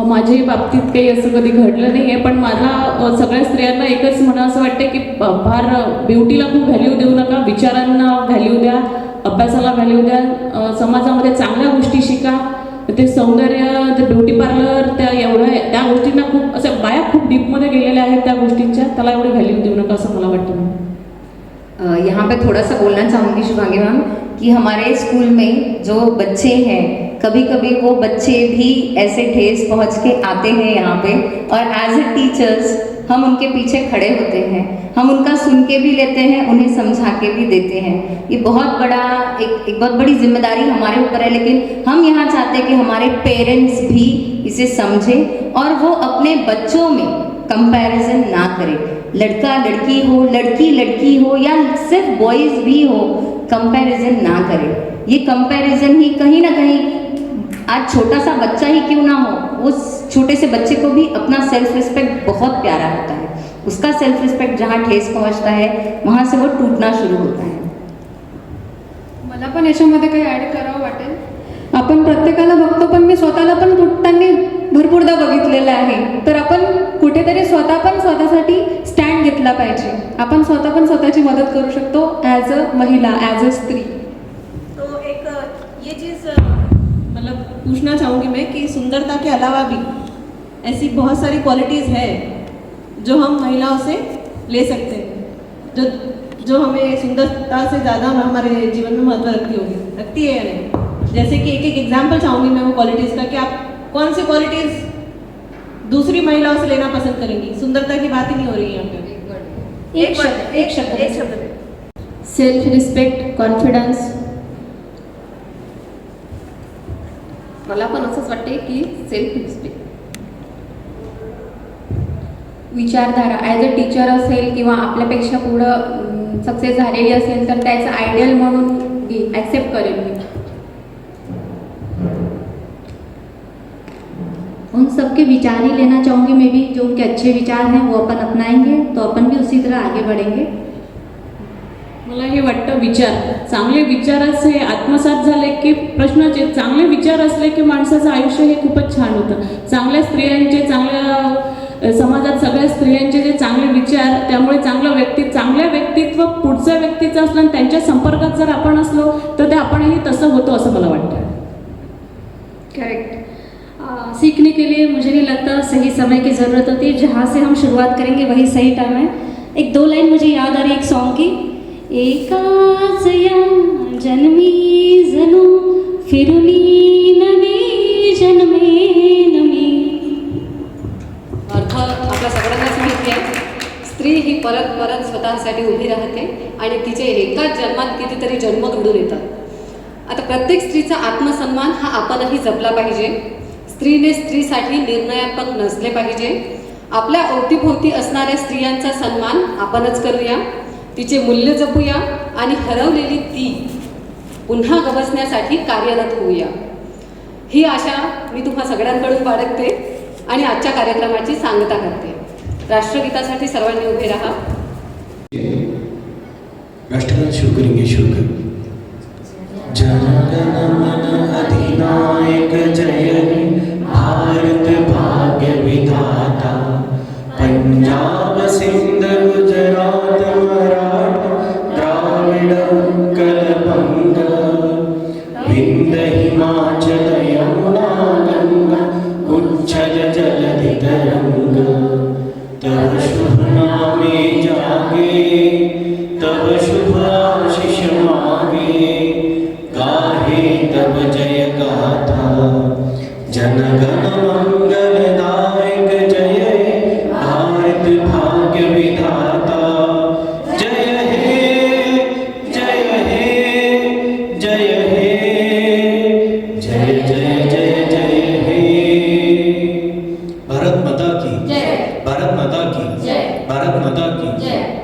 माझ्याही बाबतीत काही असं कधी घडलं नाही आहे, पण मला सगळ्या स्त्रियांना एकच म्हणा असं वाटते की फार ब्युटीला खूप व्हॅल्यू देऊ नका, विचारांना व्हॅल्यू द्या, अभ्यासाला व्हॅल्यू द्या, समाजामध्ये चांगल्या गोष्टी शिका. ते सौंदर्य, ते ब्युटी पार्लर, त्या गोष्टींना खूप असं बाया खूप डीपमध्ये गेलेल्या आहेत त्या गोष्टींच्या, त्याला एवढी व्हॅल्यू देऊ नका असं मला वाटतं. यहाँ पे थोड़ा सा बोलना चाहूँगी शुभांगी मैम कि हमारे स्कूल में जो बच्चे हैं, कभी कभी वो बच्चे भी ऐसे ठेस पहुँच के आते हैं यहाँ पे, और एज ए टीचर्स हम उनके पीछे खड़े होते हैं, हम उनका सुन के भी लेते हैं, उन्हें समझा के भी देते हैं. ये बहुत बड़ा एक बहुत बड़ी जिम्मेदारी हमारे ऊपर है, लेकिन हम यहाँ चाहते हैं कि हमारे पेरेंट्स भी इसे समझें और वो अपने बच्चों में कंपैरिजन ना करें. लड़का लड़की हो, लड़की लड़की हो, या सिर्फ बॉयज़ भी हो, कंपैरिजन ना करें. ये कंपैरिजन ही कहीं ना कहीं, आज छोटा सा बच्चा ही क्यों ना हो, उस छोटे से बच्चे को भी अपना सेल्फ रिस्पेक्ट बहुत प्यारा होता है. उसका सेल्फ रिस्पेक्ट जहाँ ठेस पहुँचता है वहाँ से वो टूटना शुरू होता है. मला पण याच्यामध्ये काही ॲड करावं वाटेल. आपण प्रत्येकाला बघतो, पण मी स्वतःला पण तुटताना भरपूरदा बघितलेलं आहे. तर आपण कुठेतरी स्वतः पण स्वतःसाठी स्टँड घेतला पाहिजे. आपण स्वतः पण स्वतःची मदत करू शकतो ॲज अ महिला, ॲज अ स्त्री. तो एक ये चीज़ मतलब पूछना चाहूँगी मैं कि सुंदरता के अलावा भी ऐसी बहुत सारी क्वालिटीज़ है जो हम महिलाओं से ले सकते हैं, जो हमें सुंदरता से ज़्यादा हमारे जीवन में महत्व रखती है या नहीं. जैसे कि एक एग्जाम्पल चाहूँगी मैं वो क्वालिटीज़ का, कि आप कौन सी क्वालिटीज़ दूसरी महिलाओं से लेना पसंद करेंगी. सुंदरता की बात ही नहीं हो रही है यहाँ पे. एक शब्द. Self respect, confidence. मला पण असंच वाटते की सेल्फ रिस्पेक्ट, विचारधारा, ॲज अ टीचर असेल किंवा आपल्यापेक्षा पुढं सक्सेस झालेली असेल तर त्याचं आयडियल म्हणून ॲक्सेप्ट करेल मी. उन सबके विचार ही लेना चाहूँगी मैं भी. जो उनके अच्छे विचार हैं वो अपन अपनाएंगे तो अपन भी उसी तरह आगे बढ़ेंगे. मला हे वाटतं, विचार, चांगले विचाराचे आत्मसात झाले की प्रश्नाचे, चांगले विचार असले की माणसाचं आयुष्य हे खूपच छान होतं. चांगल्या स्त्रियांचे, चांगल्या समाजात सगळ्या स्त्रियांचे जे चांगले विचार, त्यामुळे चांगल्या व्यक्तित्व पुढच्या व्यक्तीचं असलं आणि त्यांच्या संपर्कात जर आपण असलो तर ते आपणही तसं होतो असं मला वाटतं. करेक्ट. सीखने के लिए मुझे नहीं लगता सही समय की ज़रूरत होती है. जहाँ से हम शुरुआत करेंगे वही सही टाइम है. एक 2 लाइन मुझे याद आ रही एक सॉन्ग की. एकाच या जन्मी जणू फिरुनी नवी जन्मे नवी. अर्थ आपल्या सगळ्यांनाच माहिती आहे. स्त्री ही परत परत स्वतःसाठी उभी राहते आणि तिचे एकाच जन्मात कितीतरी जन्म घडून येतात. आता प्रत्येक स्त्रीचा आत्मसन्मान हा आपणही जपला पाहिजे. स्त्रीने स्त्रीसाठी निर्णयात्मक नसले पाहिजे. आपल्या अवतीभोवती असणाऱ्या स्त्रियांचा सन्मान आपणच करूया, तिचे मूल्य जपूया आणि हरवलेली ती पुन्हा गवसण्यासाठी कार्यरत होऊया. ही आशा मी तुम्हा सगळ्यांकडून बाळगते आणि आजच्या कार्यक्रमाची सांगता करते. राष्ट्रगीतासाठी सर्वांनी उभे राहा. राष्ट्रगान शुरू करेंगे. शुरू कर. जनगण मन अधिनायक जय हे भारत भाग्य विधाता. पंजाब सिंध गुजरात मराठा द्राविड उत्कल बंग. विंध्य हिमाचल यमुना गंगा उच्छल जलधि तरंग. तब शुभ नामे जागे, तब शुभ आशीष मागे. गाहे तब जय गाथा, जनगण मंगलदायक जय हे भारत भाग्य विधाता. जय हे जय हे जय हे जय जय जय जय हे. भारत माता की जय. भारत माता की जय. भारत माता की जय.